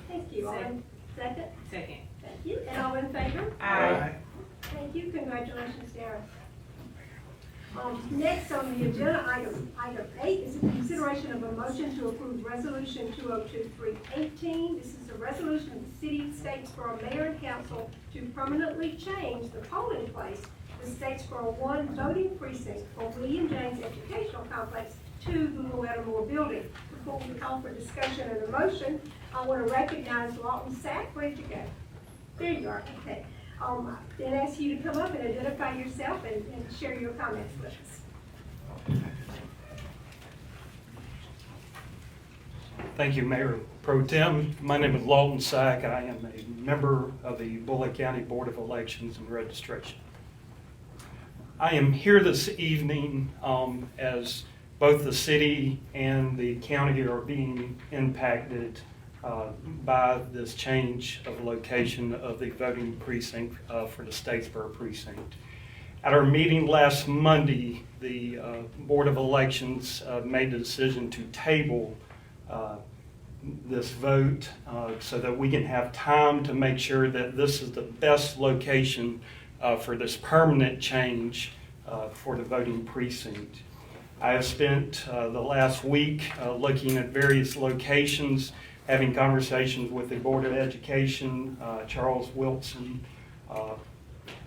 Thank you. All in second? Second. Thank you. And all in favor? Aye. Thank you. Congratulations, Darren. Next on the agenda, item 8 is a consideration of a motion to approve Resolution 2023-18. This is a resolution of the City of Statesboro Mayor and Council to permanently change the polling place, the Statesboro 1 voting precinct for William James Educational Complex to the Louetta Moore Building. Before we call for discussion and a motion, I want to recognize Lawton Sack. Where'd you go? There you are. Okay. Then ask you to come up and identify yourself and share your comments with us. Thank you, Mayor Pro Tem. My name is Lawton Sack. I am a member of the Bullitt County Board of Elections and Registration. I am here this evening as both the city and the county are being impacted by this change of location of the voting precinct for the Statesboro precinct. At our meeting last Monday, the Board of Elections made the decision to table this vote so that we can have time to make sure that this is the best location for this permanent change for the voting precinct. I have spent the last week looking at various locations, having conversations with the Board of Education, Charles Wilson,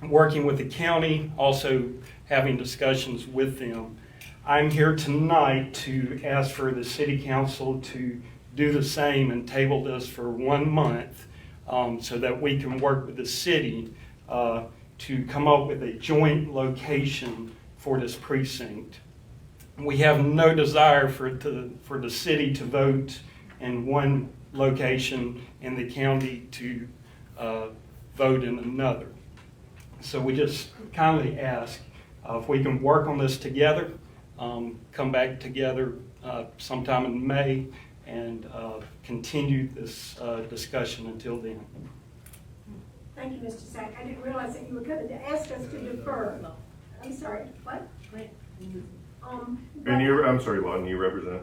working with the county, also having discussions with them. I'm here tonight to ask for the City Council to do the same and table this for 1 month so that we can work with the city to come up with a joint location for this precinct. We have no desire for the city to vote in one location and the county to vote in another. So we just kindly ask if we can work on this together, come back together sometime in May and continue this discussion until then. Thank you, Mr. Sack. I didn't realize that you were coming to ask us to defer. I'm sorry, what? And you're, I'm sorry, Lawton, you represent?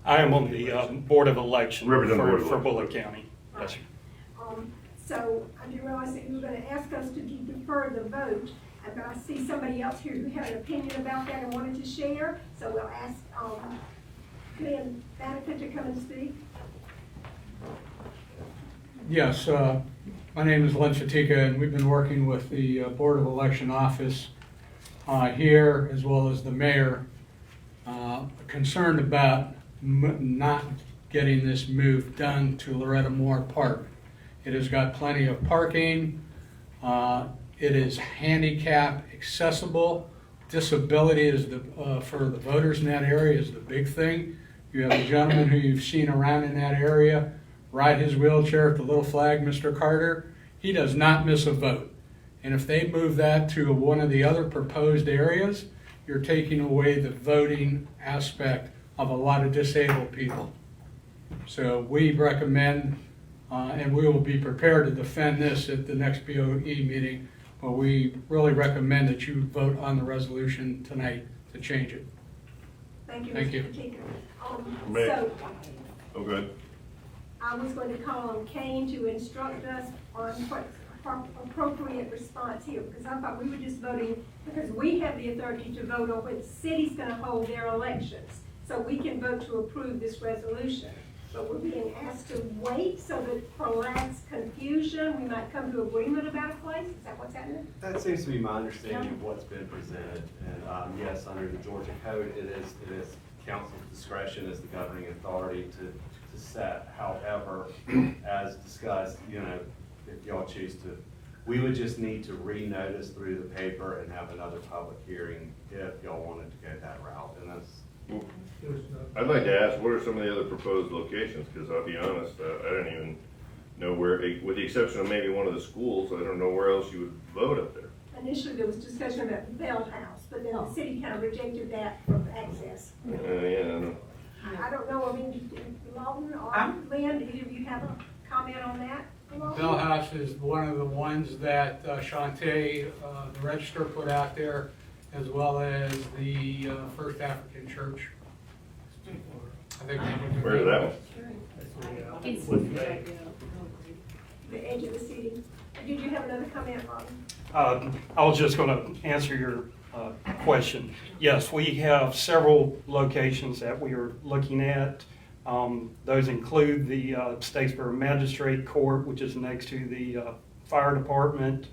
I am on the Board of Election Represent the Board of for Election. Bullock County. Yes, sir. So I didn't realize that you were going to ask us to defer the vote, but I see somebody else here who had an opinion about that and wanted to share, so we'll ask Glenn Banneker to come and speak. Yes, my name is Len Chatika, and we've been working with the Board of Election Office here, as well as the mayor, concerned about not getting this move done to Loretta Moore Park. It has got plenty of parking. It is handicap accessible. Disability is for the voters in that area is the big thing. You have a gentleman who you've seen around in that area ride his wheelchair at the little flag, Mr. Carter. He does not miss a vote. And if they move that to one of the other proposed areas, you're taking away the voting aspect of a lot of disabled people. So we recommend, and we will be prepared to defend this at the next BOE meeting, but we really recommend that you vote on the resolution tonight to change it. Thank you, Thank Mr. you. Chatika. So Oh, good. I was going to call on Kane to instruct us on what's appropriate response here, because I thought we were just voting because we have the authority to vote on when the city's going to hold their elections. So we can vote to approve this resolution. But we're being asked to wait so that for less confusion, we might come to agreement about a place? Is that what's happening? That seems to be my understanding of what's been presented. And yes, under the Georgia Code, it is council's discretion as the governing authority to set. However, as discussed, if y'all choose to, we would just need to renotice through the paper and have another public hearing if y'all wanted to go that route. And that's. I'd like to ask, what are some of the other proposed locations? Because I'll be honest, I don't even know where, with the exception of maybe one of the schools, I don't know where else you would vote up there. Initially, there was discussion about the Bell House, but then the city kind of rejected that for access. Yeah, I know. I don't know, I mean, Lawton or Lynn, do either of you have a comment on that? Bell House is one of the ones that Shantae, the Register, put out there, as well as the First African Church. I think Where is that one? It's the edge of the city. Did you have another comment, Lawton? I was just going to answer your question. Yes, we have several locations that we are looking at. Those include the Statesboro Magistrate Court, which is next to the fire department.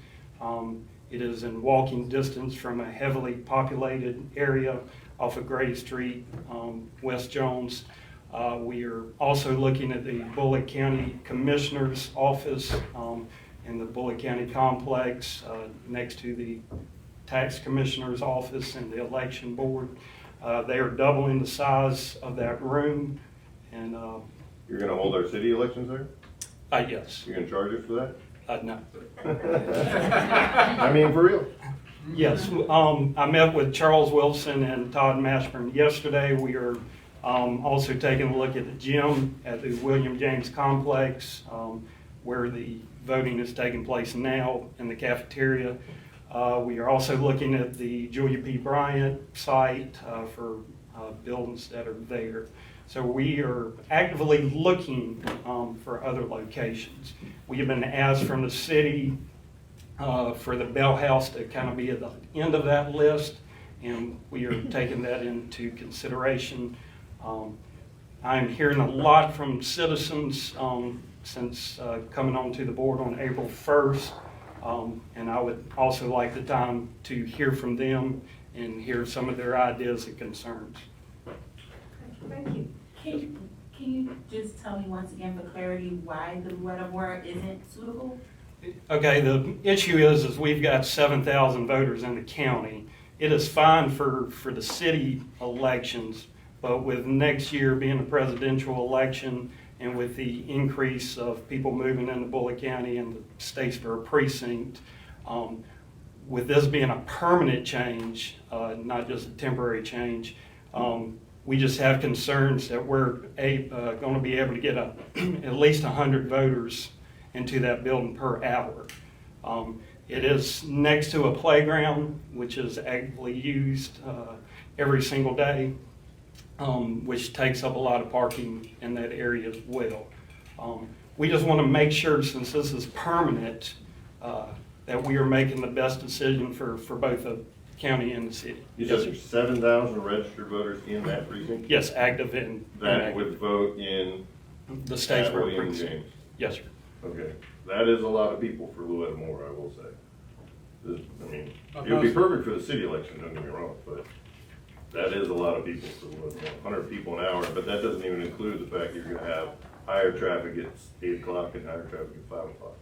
It is in walking distance from a heavily populated area off of Gray Street, West Jones. We are also looking at the Bullock County Commissioner's Office in the Bullock County Complex next to the Tax Commissioner's Office and the Election Board. They are doubling the size of that room. And you're going to hold our city elections there? Yes. You're going to charge us for that? No. I mean, for real? Yes. I met with Charles Wilson and Todd Mashburn yesterday. We are also taking a look at the gym at the William James Complex, where the voting is taking place now in the cafeteria. We are also looking at the Julia P. Bryant site for buildings that are there. So we are actively looking for other locations. We have been asked from the city for the Bell House to kind of be at the end of that list. and we are taking that into consideration. I'm hearing a lot from citizens since coming onto the board on April 1st, and I would also like the time to hear from them and hear some of their ideas and concerns. Thank you. Can you just tell me once again for clarity why the Wetmore isn't suitable? Okay, the issue is we've got 7,000 voters in the county. It is fine for the city elections, but with next year being a presidential election and with the increase of people moving into Bullitt County and the Statesboro precinct, with this being a permanent change, not just a temporary change, we just have concerns that we're going to be able to get at least 100 voters into that building per hour. It is next to a playground, which is actively used every single day, which takes up a lot of parking in that area as well. We just want to make sure, since this is permanent, that we are making the best decision for both the county and the city. You said there's 7,000 registered voters in that precinct? Yes, active in. That would vote in the Statesboro William precinct. James? Yes, sir. Okay, that is a lot of people for Louetta Moore, I will say. I mean, it would be perfect for the city election, don't get me wrong, but that is a lot of people for Louetta Moore. 100 people an hour, but that doesn't even include the fact you're gonna have higher traffic at 8 o'clock and higher traffic at 5 o'clock.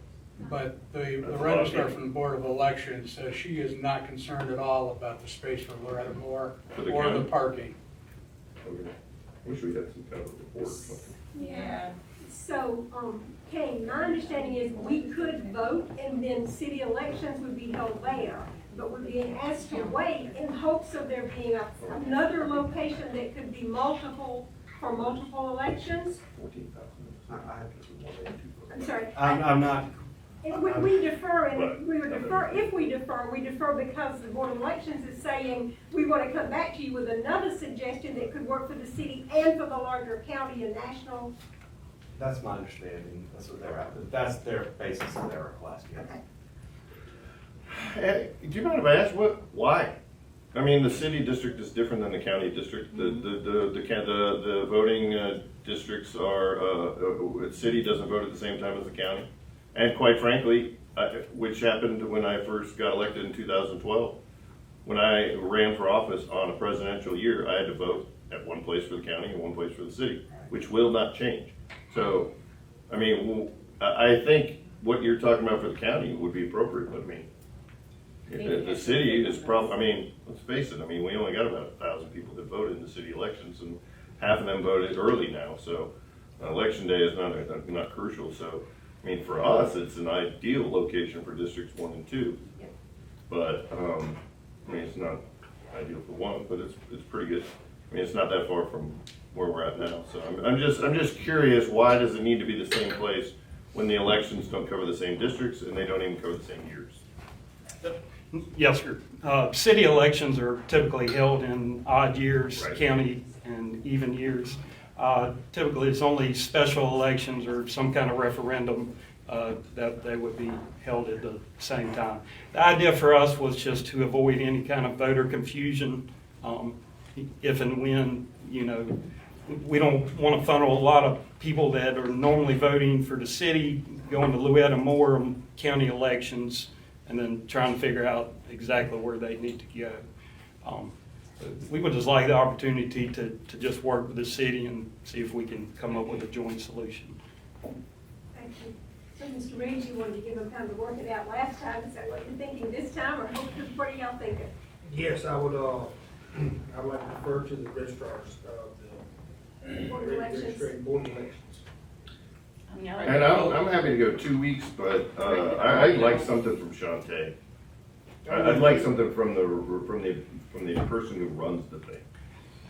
But the That's a lot of registrar people. from the Board of Elections says she is not concerned at all about the space for Loretta Moore For the or the county? parking. Okay. Wish we had some kind of report or something. Yeah. So, Kane, my understanding is we could vote and then city elections would be held there. But we're being asked to wait in hopes of there being another location that could be multiple, for multiple elections. 14,000. I'm sorry. I'm not, If we defer, and we would defer, if we defer because the Board of Elections is saying, we want to come back to you with another suggestion that could work for the city and for the larger county and national. that's my understanding, that's what they're at, that's their basis of their request, yes. Hey, do you mind if I ask why? I mean, the city district is different than the county district. The voting districts are, the city doesn't vote at the same time as the county. And quite frankly, which happened when I first got elected in 2012, when I ran for office on a presidential year, I had to vote at one place for the county and one place for the city, which will not change. So, I mean, I think what you're talking about for the county would be appropriate, but I mean, the city is probably, I mean, let's face it, I mean, we only got about 1,000 people that voted in the city elections, and half of them voted early now, so election day is not crucial. So, I mean, for us, it's an ideal location for districts 1 and 2. But, I mean, it's not ideal for one, but it's pretty good. I mean, it's not that far from where we're at now. So I'm just curious, why does it need to be the same place when the elections don't cover the same districts and they don't even cover the same years? Yes, sir. City elections are typically held in odd years, Right. county and even years. Typically, it's only special elections or some kind of referendum that they would be held at the same time. The idea for us was just to avoid any kind of voter confusion. If and when, you know, we don't want to funnel a lot of people that are normally voting for the city going to Louetta Moore county elections and then trying to figure out exactly where they need to go. We would just like the opportunity to just work with the city and see if we can come up with a joint solution. Thank you. So, Mr. Reeves, you wanted to give them time to work it out last time. Is that what you're thinking this time, or what are y'all thinking? Yes, I would like to refer to the registrars of the Board of Elections. Board of Elections. And I'm happy to go 2 weeks, but I'd like something from Shantae. I'd like something from the person who runs the thing.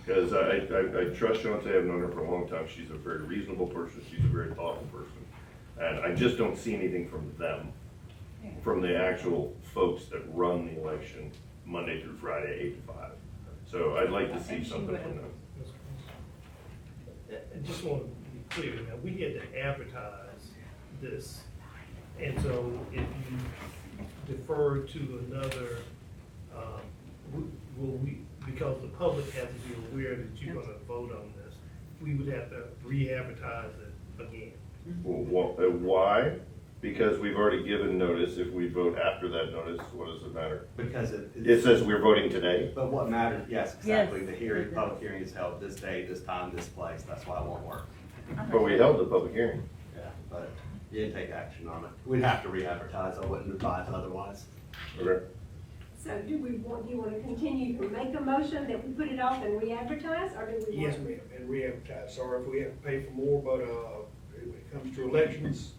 Because I trust Shantae, I've known her for a long time. She's a very reasonable person, she's a very thoughtful person. And I just don't see anything from them, from the actual folks that run the election Monday through Friday, 8 to 5. So I'd like to see something from them. I just want to be clear, now, we had to advertise this, and so if you defer to another, will we, because the public has to be aware that you're gonna vote on this, we would have to re-advertise it again. Why? Because we've already given notice. If we vote after that notice, what does it matter? Because It says we're voting today. But what matters, yes, exactly, Yes. the hearing, public hearing is held this date, this time, this place, that's why it won't work. But we held the public hearing. Yeah, but you didn't take action on it. We'd have to re-advertise, I wouldn't advise otherwise. Okay. So do you want to continue to make a motion that we put it off and re-advertise, or do we want Yes, to? ma'am, and re-advertise. Sorry if we have to pay for more, but, when it comes to elections,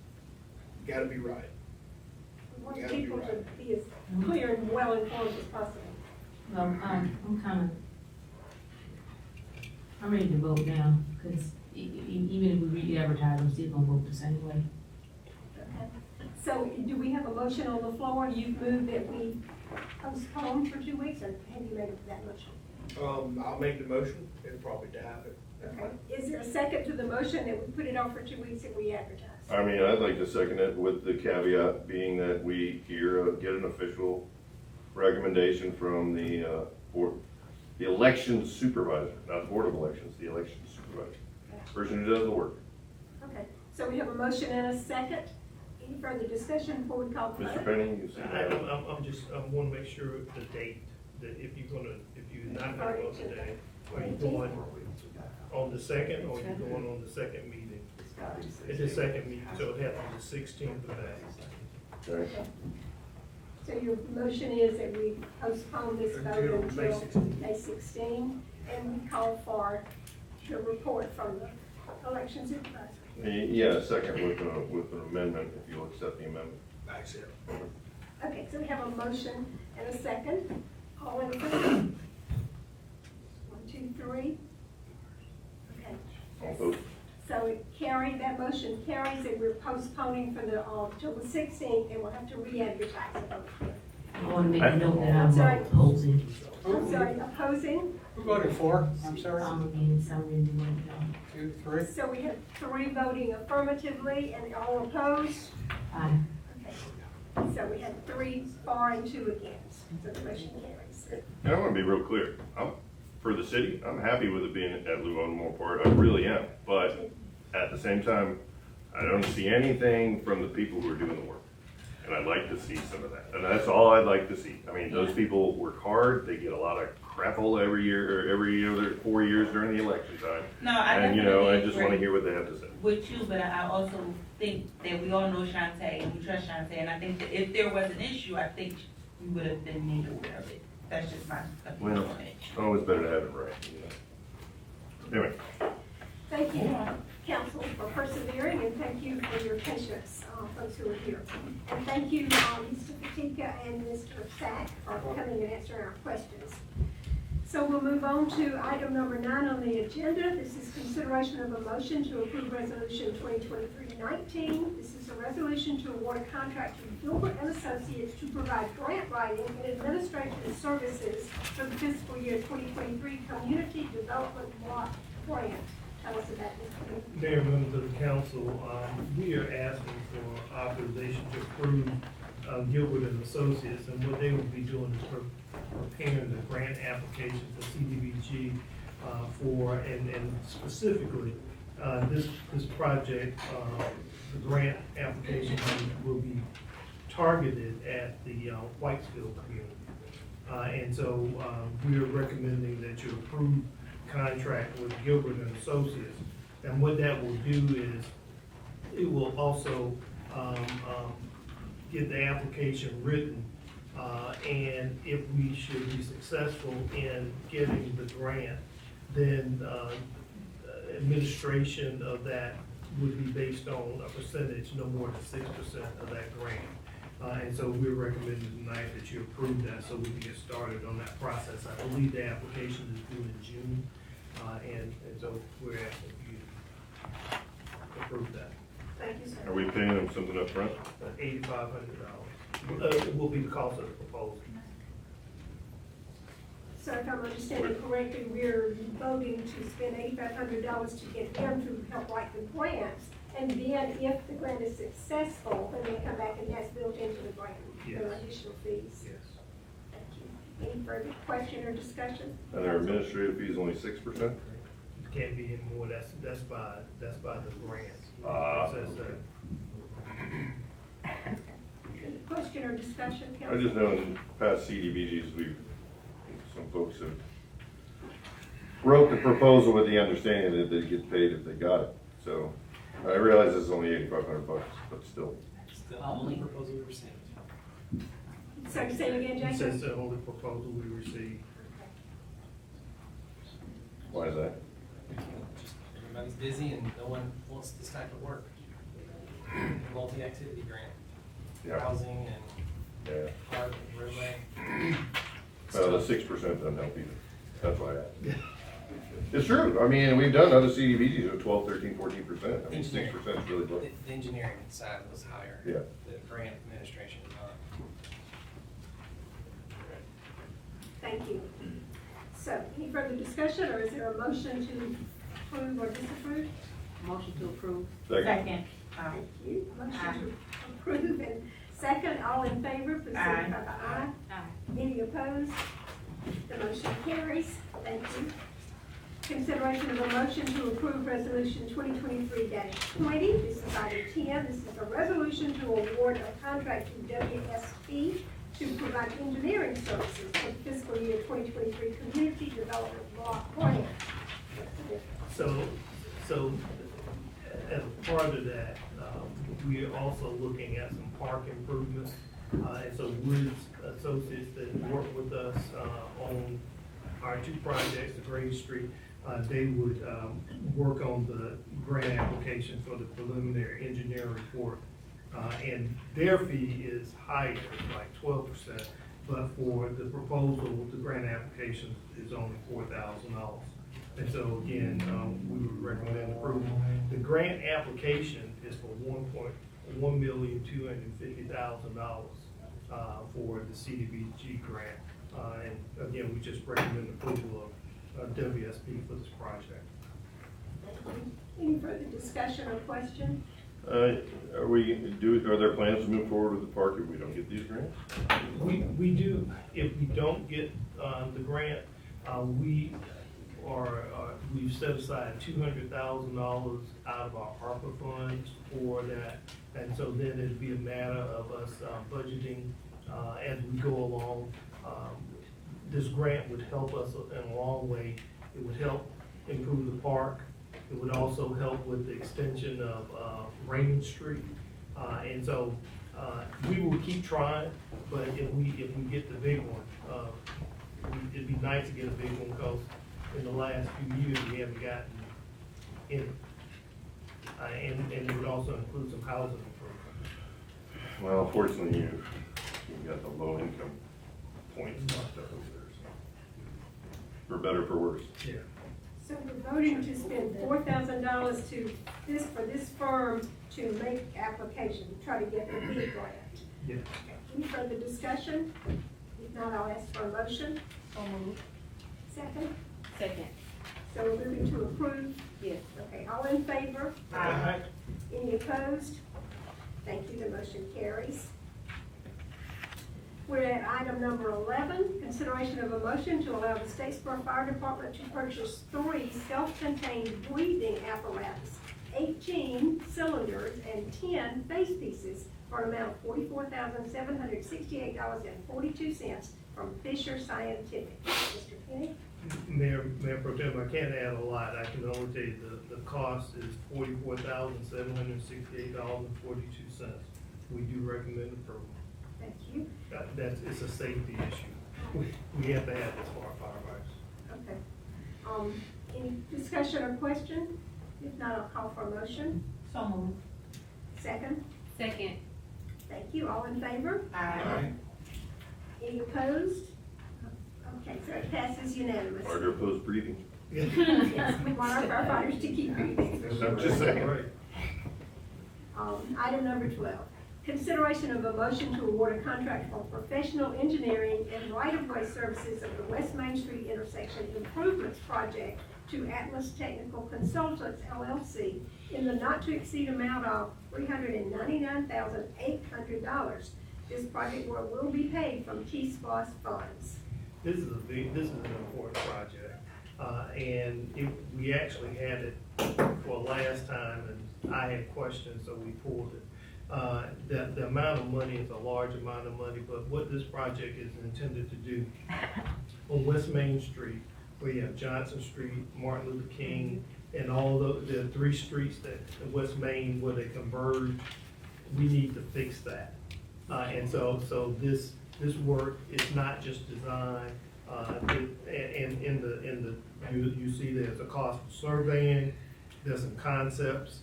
gotta be right. We want people to be as clear and well informed as possible. Well, I'm ready to vote now, because even if we re-advertise, I'm still gonna vote the same way. So do we have a motion on the floor? You've moved that we postpone for 2 weeks, or have you made that motion? I'll make the motion, it'll probably die, but. Okay. Is there a second to the motion that we put it off for 2 weeks and re-advertise? I mean, I'd like to second it with the caveat being that we here get an official recommendation from the board, the election supervisor, not the Board of Elections, the election supervisor, person who does the work. Okay, so we have a motion and a second. Any further discussion before we call the vote? Mr. Penny, you see that? I wanna make sure the date, that if you're not gonna vote today, are you going on the second, or you going on the second meeting? It's the second meeting, so it happens the 16th of May. Okay. So your motion is that we postpone this vote Until May until 16. May 16, and we call for the report from the election supervisor. Yeah, second with an amendment, if you'll accept the amendment. I accept. Okay, so we have a motion and a second. All in favor? 1, 2, 3. Okay. I'll vote. So it carried, that motion carries, and we're postponing for the, till the 16th, and we'll have to re-advertise it. I wanna make a note that I'm sorry. I'm opposing. I'm sorry, opposing? Who voted for? I'm sorry. I'm against, I really want to. 2, 3. So we have 3 voting affirmatively and all opposed. Aye. Okay. So we have 3 for and 2 against, so the motion carries. And I want to be real clear. For the city, I'm happy with it being at Livonia Park. I really am. But at the same time, I don't see anything from the people who are doing the work. And I'd like to see some of that. And that's all I'd like to see. I mean, those people work hard. They get a lot of crappole every year, or every other 4 years during the election time. No, I And, I definitely just want to agree hear what they have to say. with you, but I also think that we all know Shantae, and we trust Shantae, and I think that if there was an issue, I think we would have been made aware of it. That's just my opinion Well, on it. always better to have it right, Anyway. Thank you, council, for persevering, and thank you for your patience, folks who are here. And thank you, Mr. Fatika and Mr. Sack, for coming and answering our questions. So we'll move on to item number 9 on the agenda. This is consideration of a motion to approve resolution 2023-19. This is a resolution to award a contract to Gilbert and Associates to provide grant writing and administrative services for the fiscal year 2023 Community Development Block Grant. Tell us about this. Mayor, members of the council, we are asking for authorization to approve Gilbert and Associates, and what they will be doing is preparing the grant application for CDBG and specifically, this project, the grant application will be targeted at the Whitesville community. And so we are recommending that you approve contract with Gilbert and Associates. And what that will do is, it will also get the application written, and if we should be successful in getting the grant, then administration of that would be based on a percentage, no more than 6% of that grant. And so we're recommending tonight that you approve that so we can get started on that process. I believe the application is due in June, and so we're asking you to approve that. Thank you, sir. Are we paying them something up front? $8,500 will be the cost of the proposal. So if I'm understanding correctly, we're voting to spend $8,500 to get them to help write the grants. And then if the grant is successful, then they come back and that's built into the grant. Yes. There are additional fees. Yes. Thank you. Any further question or discussion? And their administrative fee is only 6%? Can't be any more, that's by the grant. Ah, Says okay. Any question or discussion, I council? just know in past CDBGs, some folks have wrote the proposal with the understanding that they'd get paid if they got it. So I realize it's only $8,500, but still. It's the only proposal we received. Sorry, say it again, It Jason? says the only proposal we received. Why is that? Just everybody's busy and no one wants this type of work. Multi-activity grant, Yeah. housing and Yeah. park and roadway. Well, the 6% doesn't help either. That's why I asked. It's true. I mean, we've done other CDBGs with 12, 13, 14%. I mean, 6% is really low. The engineering side was higher. Yeah. The grant administration was not. Thank you. So, any further discussion, or is there a motion to approve or disapprove? Motion to approve. Second. Thank you. Motion to approve and second, all in favor, please signify by aye. Any opposed? The motion carries. Thank you. Consideration of a motion to approve resolution 2023-20. This is item 10. This is a resolution to award a contract to WSP to provide engineering services for fiscal year 2023 Community Development Block Grant. So as a part of that, we are also looking at some park improvements. And so Woods Associates that work with us on our two projects, the Grady Street, they would work on the grant application for the preliminary engineering report. And their fee is higher, it's like 12%, but for the proposal, the grant application is only $4,000. And so again, we would recommend approval. The grant application is for $1,250,000 for the CDBG grant. And again, we just recommend approval of WSP for this project. Any further discussion or question? Are there plans to move forward with the park if we don't get these grants? We do, if we don't get the grant, we've set aside $200,000 out of our ARPA funds for that. And so then it'd be a matter of us budgeting as we go along. This grant would help us in a long way. It would help improve the park. It would also help with the extension of Raymond Street. And so we will keep trying, but if we get the big one, it'd be nice to get a big one because in the last few years we haven't gotten in it. And it would also include some housing improvements. Well, fortunately, you've got the low income points locked up over there, so. For better, for worse. Yeah. So we're voting to spend $4,000 for this firm to make application, try to get the big grant. Yeah. Any further discussion? If not, I'll ask for a motion. Second? Second. So we're moving to approve? Yes. Okay, all in favor? Aye. Any opposed? Thank you, the motion carries. We're at item number 11, consideration of a motion to allow the Statesboro Fire Department to purchase 3 self-contained breathing apparatus, 18 cylinders, and 10 face pieces for an amount of $44,768.42 from Fisher Scientific. Mr. Penny? Mayor Pro Tem, I can't add a lot. I can only tell you the cost is $44,768.42. We do recommend approval. Thank you. It's a safety issue. We have to have this for our firefighters. Okay. Any discussion or question? If not, I'll call for a motion. So moved. Second? Second. Thank you. All in favor? Aye. Any opposed? Okay, so it passes unanimously. Are there opposed breathing? Yes, we want our firefighters to keep breathing. I'm just saying. Item number 12. Consideration of a motion to award a contract for professional engineering and right-of-way services of the West Main Street intersection improvements project to Atlas Technical Consultants, LLC, in the not-to-exceed amount of $399,800. This project will be paid from T-SPOS funds. this is an important project. We actually had it for last time, and I had questions, so we pulled it. The amount of money is a large amount of money, but what this project is intended to do, on West Main Street, where you have Johnson Street, Martin Luther King, and all the three streets that, in West Main, where they converge, we need to fix that. And so this work is not just design, you see there's a cost of surveying, there's some concepts,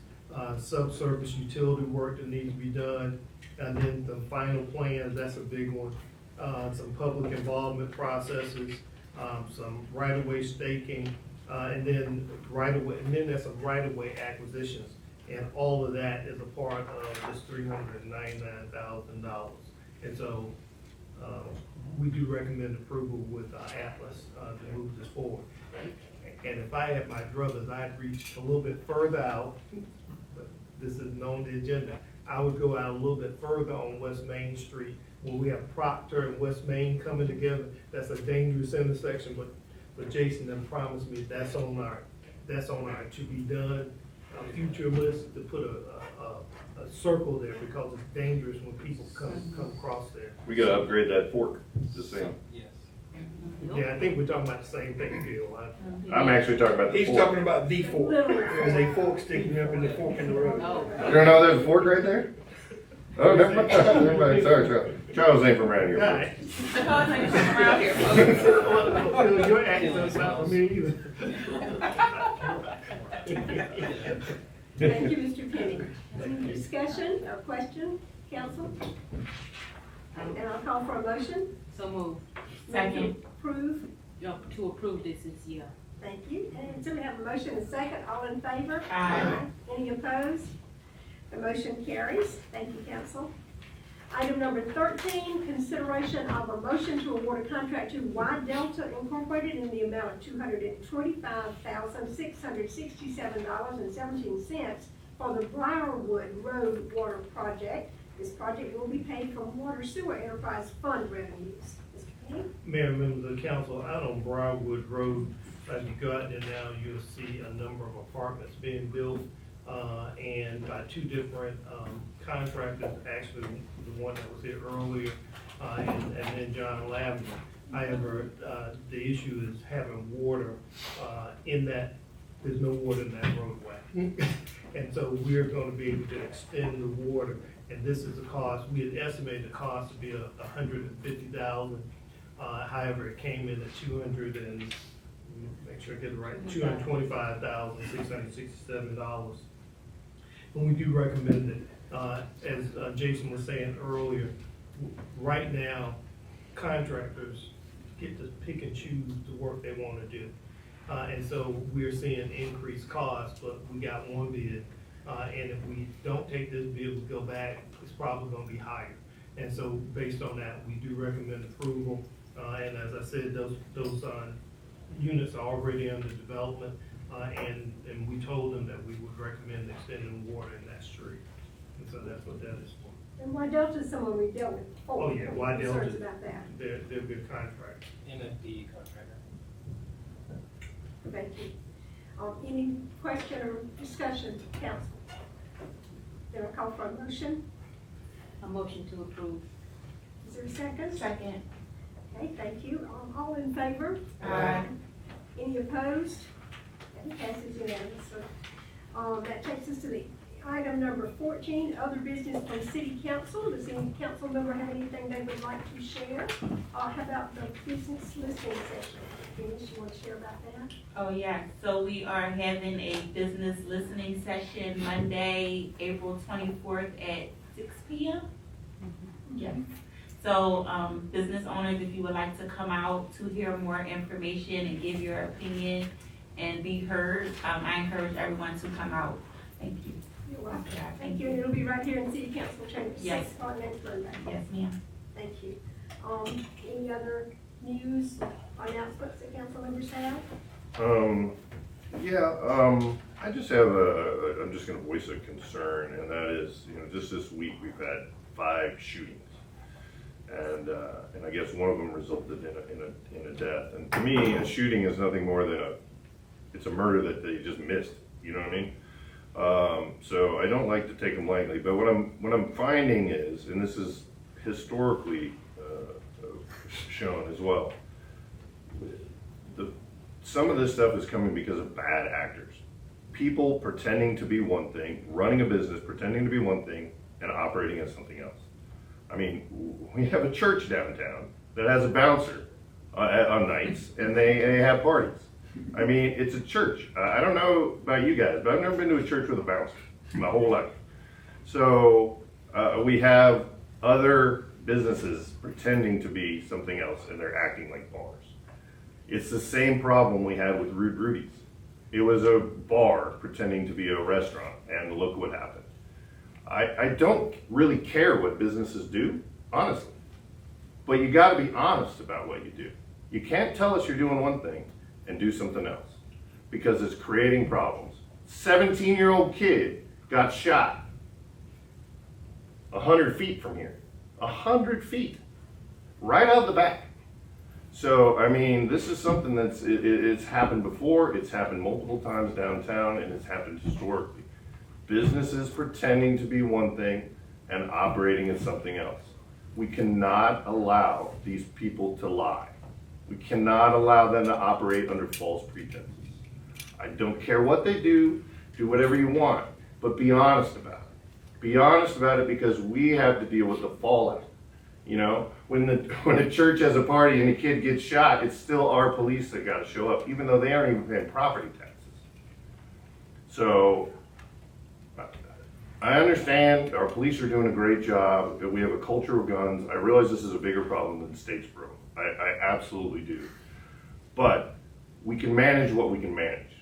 subsurface utility work that needs to be done, and then the final plans, that's a big one. Some public involvement processes, some right-of-way staking, and then there's some right-of-way acquisitions. And all of that is a part of this $399,000. And so, we do recommend approval with Atlas to move this forward. And if I had my druthers, I'd reach a little bit further out, but this isn't on the agenda. I would go out a little bit further on West Main Street, where we have Proctor and West Main coming together. That's a dangerous intersection, but Jason then promised me that's on our to be done future list, to put a circle there, because it's dangerous when people come across there. We gotta upgrade that fork, just saying. Yes. Yeah, I think we're talking about the same thing, Bill. I'm actually talking about the He's fork. talking about the fork. There's a fork sticking up in the fork in the road. You don't know there's a fork right there? Oh, never mind. Never mind. Sorry, Charles. Charles ain't from around here. Charles ain't from around here, folks. Your accent's not for me either. Thank you, Mr. Kenny. Any discussion or question, council? And I'll call for a motion. So moved. Second. Approve. To approve this year. Thank you. And so we have a motion and a second. All in favor? Aye. Any opposed? The motion carries. Thank you, council. Item number 13, consideration of a motion to award a contract to Y Delta Incorporated in the amount of $225,667.17 for the Briarwood Road Water Project. This project will be paid from Water Sewer Enterprise Fund revenues. Mr. Kenny? Mayor, members of the council, out on Briarwood Road, as you go out there now, you'll see a number of apartments being built, and by two different contractors, actually the one that was here earlier, and then John Lavender. However, the issue is having water in that, there's no water in that roadway. And so we're gonna be able to extend the water, and this is the cost. We had estimated the cost to be $150,000. However, it came in at $225,667. And we do recommend it. As Jason was saying earlier, right now, contractors get to pick and choose the work they want to do. And so we're seeing increased costs, but we got one bid. And if we don't take this bid, we go back, it's probably going to be higher. And so based on that, we do recommend approval. And as I said, those units are already under development. And we told them that we would recommend extending water in that street. And so that's what that is for. And Y Delta is someone we dealt with before. Oh, yeah, Y Delta. Concerns about that. They're a good contract. MFD contractor. Thank you. Any question or discussion, council? Then I'll call for a motion. A motion to approve. Is there a second? Second. Okay, thank you. All in favor? Aye. Any opposed? Okay, passes unanimously. That takes us to the item number 14, other business from city council. Does any council member have anything they would like to share? How about the business listening session? Dennis, you want to share about that? Oh, yeah. So we are having a business listening session Monday, April 24th at 6 p.m. Yes. So business owners, if you would like to come out to hear more information and give your opinion and be heard, I encourage everyone to come out. Thank you. You're welcome. Thank you. And it'll be right here in City Council Chambers. Yes. 6 on next Monday. Yes, ma'am. Thank you. Any other news or announcements that council members have? I just have I'm just gonna voice a concern, and that is, just this week we've had 5 shootings. and I guess one of them resulted in a death. And to me, a shooting is nothing more than it's a murder that they just missed. You know what I mean? So I don't like to take them lightly. But what I'm finding is, and this is historically shown as well, some of this stuff is coming because of bad actors. People pretending to be one thing, running a business, pretending to be one thing, and operating as something else. I mean, we have a church downtown that has a bouncer on nights, and they have parties. I mean, it's a church. I don't know about you guys, but I've never been to a church with a bouncer my whole life. So we have other businesses pretending to be something else, and they're acting like bars. It's the same problem we had with Rude Rudy's. It was a bar pretending to be a restaurant, and look what happened. I don't really care what businesses do, honestly. But you gotta be honest about what you do. You can't tell us you're doing one thing and do something else, because it's creating problems. 17-year-old kid got shot 100 feet from here. 100 feet. Right out the back. So, I mean, this is something that's, it's happened before, it's happened multiple times downtown, and it's happened historically. Businesses pretending to be one thing and operating as something else. We cannot allow these people to lie. We cannot allow them to operate under false pretenses. I don't care what they do whatever you want, but be honest about it. Be honest about it, because we have to deal with the fallout. You know, when a church has a party and a kid gets shot, it's still our police that got to show up, even though they aren't even paying property taxes. So, I understand our police are doing a great job. We have a culture of guns. I realize this is a bigger problem than Statesboro. I absolutely do. But we can manage what we can manage.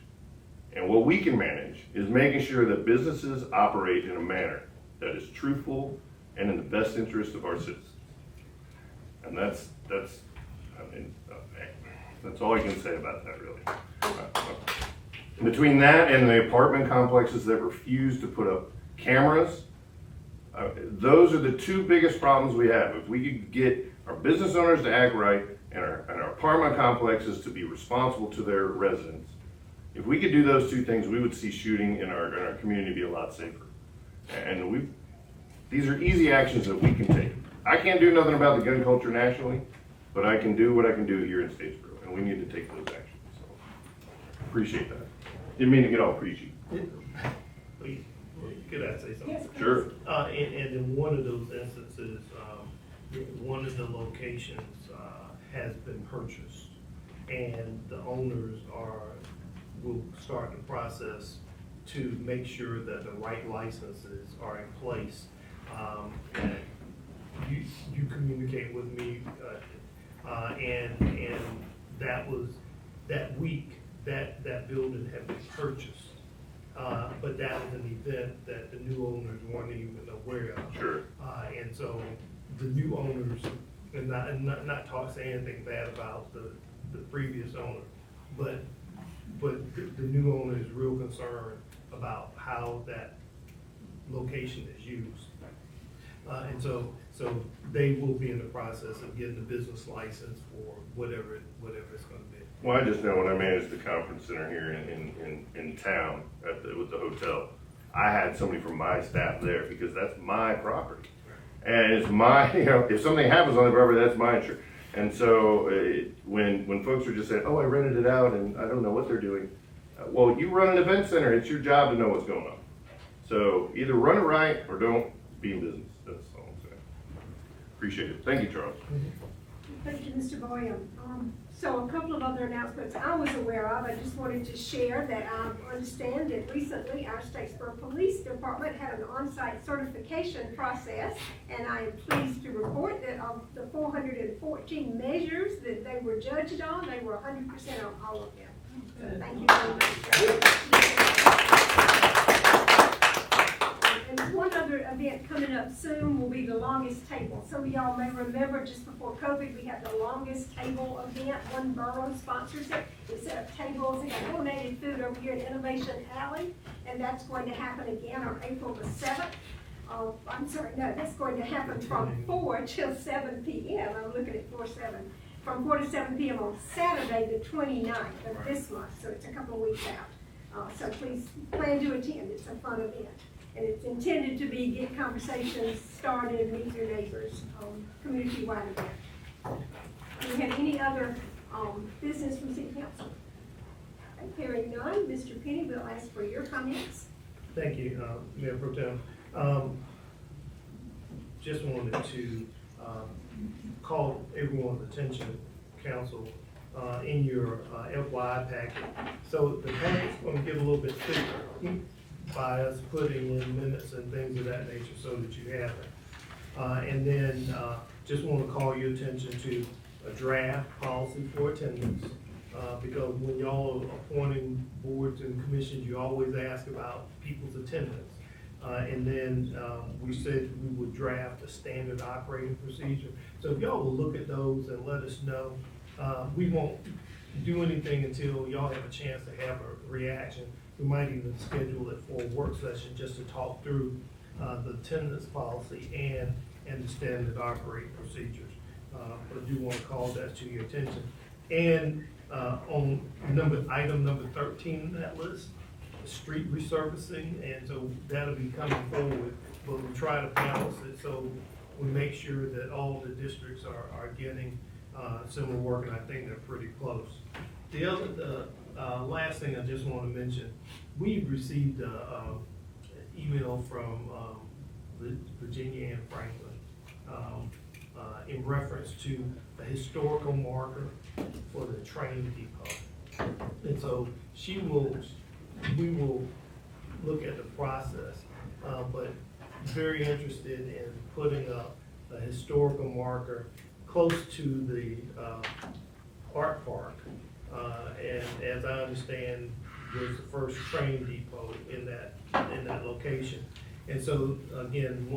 And what we can manage is making sure that businesses operate in a manner that is truthful and in the best interest of our citizens. And that's all I can say about that, really. Between that and the apartment complexes that refuse to put up cameras, those are the two biggest problems we have. If we could get our business owners to act right and our apartment complexes to be responsible to their residents, if we could do those two things, we would see shooting in our community be a lot safer. And these are easy actions that we can take. I can't do nothing about the gun culture nationally, but I can do what I can do here in Statesboro, and we need to take those actions. So, appreciate that. Didn't mean to get all preachy. Could I say something? Yes, sure. And in one of those instances, one of the locations has been purchased, and the owners will start the process to make sure that the right licenses are in place. And you communicate with me, and that was that week that building had been purchased. But that was an event that the new owners weren't even aware of. Sure. And so the new owners, and not say anything bad about the previous owner, but the new owner is real concerned about how that location is used. And so they will be in the process of getting the business license for whatever it's gonna be. Well, I just know when I managed the conference center here in town with the hotel, I had somebody from my staff there because that's my property. And it's my, if something happens on the property, that's my insurance. And so when folks are just saying, oh, I rented it out and I don't know what they're doing. Well, you run an event center, it's your job to know what's going on. So either run it right or don't be in business. That's all I'm saying. Appreciate it. Thank you, Charles. Thank you, Mr. Boyum. So a couple of other announcements I was aware of. I just wanted to share that I understand that recently our Statesboro Police Department had an on-site certification process, and I am pleased to report that of the 414 measures that they were judged on, they were 100% on all of them. So thank you very much. And one other event coming up soon will be the longest table. Some of y'all may remember just before COVID, we had the longest table event. One borough sponsors it. We set up tables and donated food over here at Innovation Alley, and that's going to happen again on April the 7th. I'm sorry, no, that's going to happen from 4 till 7 p.m. I'm looking at 4/7. From 4 to 7 p.m. on Saturday, the 29th of this month, so it's a couple of weeks out. So please plan to attend. It's a fun event. And it's intended to be get conversations started, meet your neighbors, community-wide event. Do we have any other business from City Council? Hearing none, Mr. Penny will ask for your comments. Thank you, Mayor Pro Tem. Just wanted to call everyone's attention, council, in your FYI packet. So the packet's going to get a little bit thicker by us putting in minutes and things of that nature so that you have it. And then just want to call your attention to a draft policy for attendance. Because when y'all are appointing boards and commissions, you always ask about people's attendance. And then we said we would draft a standard operating procedure. So if y'all will look at those and let us know, we won't do anything until y'all have a chance to have a reaction. We might even schedule it for a work session just to talk through the attendance policy and the standard operating procedures. But I do want to call that to your attention. And on item number 13 on that list, street resurfacing, and so that'll be coming forward, but we'll try to balance it so we make sure that all the districts are getting similar work, and I think they're pretty close. The other, last thing I just want to mention, we've received an email from Virginia Ann Franklin in reference to a historical marker for the train depot. And so we will look at the process, but very interested in putting up a historical marker close to the art park. And as I understand, was the first train depot in that location. And so again,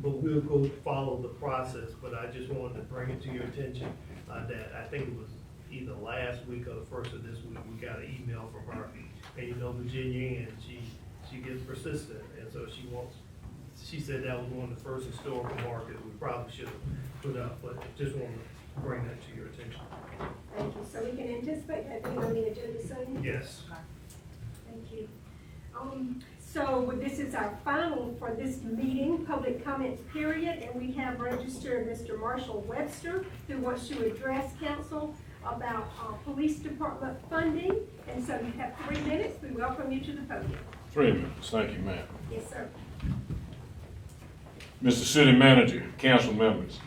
but we'll go follow the process, but I just wanted to bring it to your attention that I think it was either last week or the first of this week, we got an email from her. And you know Virginia, and she gets persistent, and so she said that was one of the first historical markers we probably should have put up, but just wanted to bring that to your attention. Thank you. So we can anticipate that being on the agenda soon? Yes. Thank you. So this is our final for this meeting, public comments period, and we have registered Mr. Marshall Webster, who wants to address council about police department funding. And so you have 3 minutes. We welcome you to the podium. 3 minutes. Thank you, ma'am. Yes, sir. Mr. City Manager, council members,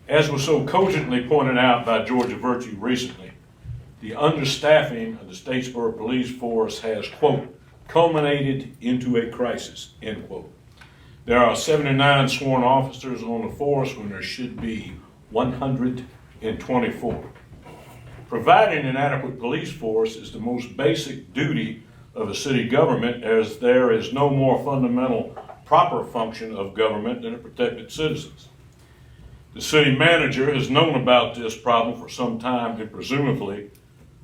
as was so cogently pointed out by Georgia Virtue recently, the understaffing of the Statesboro Police Force has, quote, culminated into a crisis, end quote. There are 79 sworn officers on the force when there should be 124. Providing an adequate police force is the most basic duty of a city government, as there is no more fundamental proper function of government than to protect its citizens. The city manager has known about this problem for some time, and presumably,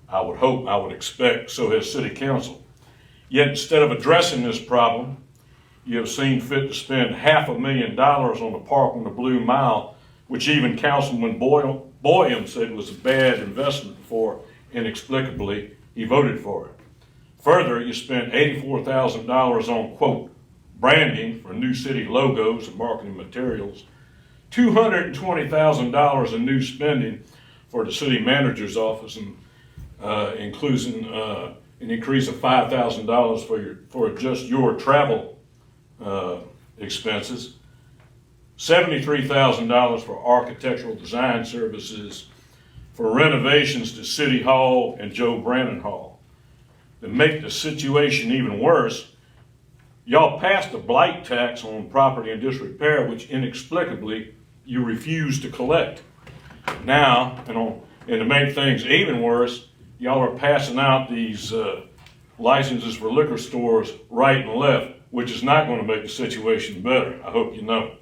I would expect, so has city council. Yet instead of addressing this problem, you have seen fit to spend $500,000 on the park on the Blue Mile, which even Councilman Boyum said was a bad investment before, inexplicably, he voted for it. Further, you spent $84,000 on, quote, branding for new city logos and marketing materials, $220,000 in new spending for the city manager's office, and including an increase of $5,000 for just your travel expenses, $73,000 for architectural design services, for renovations to City Hall and Joe Brannon Hall. To make the situation even worse, y'all passed a blight tax on property in disrepair, which inexplicably you refuse to collect. Now, and to make things even worse, y'all are passing out these licenses for liquor stores right and left, which is not going to make the situation better. I hope you know.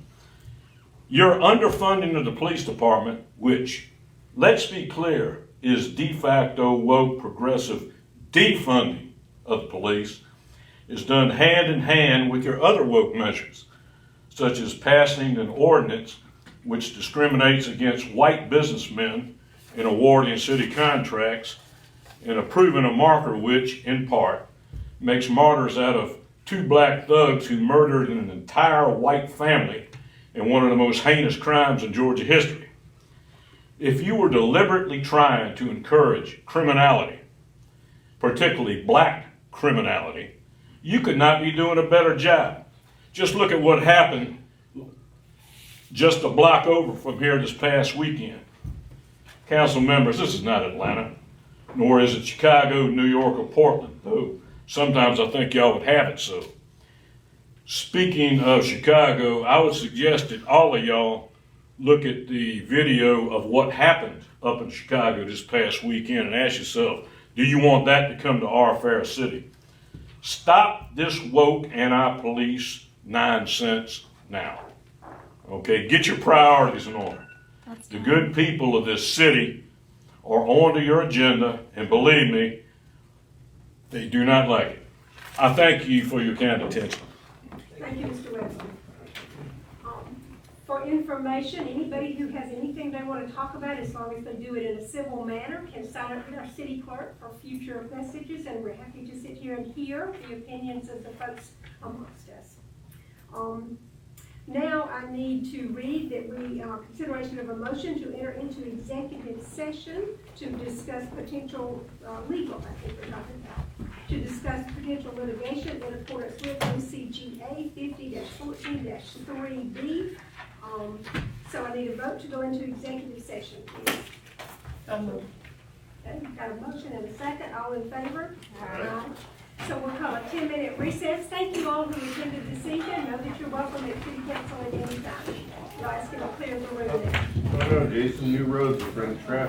Your underfunding of the police department, which, let's be clear, is de facto woke progressive defunding of the police, is done hand in hand with your other woke measures, such as passing an ordinance which discriminates against white businessmen in awarding city contracts, and approving a marker which, in part, makes martyrs out of two black thugs who murdered an entire white family in one of the most heinous crimes in Georgia history. If you were deliberately trying to encourage criminality, particularly black criminality, you could not be doing a better job. Just look at what happened just a block over from here this past weekend. Council members, this is not Atlanta, nor is it Chicago, New York, or Portland, though sometimes I think y'all would have it so. Speaking of Chicago, I would suggest that all of y'all look at the video of what happened up in Chicago this past weekend and ask yourself, do you want that to come to our fair city? Stop this woke anti-police nonsense now. Okay, get your priorities in order. The good people of this city are onto your agenda, and believe me, they do not like it. I thank you for your kind attention. Thank you, Mr. Webster. For information, anybody who has anything they want to talk about, as long as they do it in a civil manner, can sign up with our city clerk for future messages, and we're happy to sit here and hear the opinions of the folks amongst us. Now I need to read that we, consideration of a motion to enter into executive session to discuss potential legal, I think we're talking about, to discuss potential litigation in accordance with OCGA 50-14-3B. So I need a vote to go into executive session, please. Okay, we've got a motion and a second. All in favor? Aye. So we'll call a 10-minute recess. Thank you all who attended this evening. Know that you're welcome at City Council at any time. Y'all ask him to clear the room now. I know, Jason, new roads are for the traffic.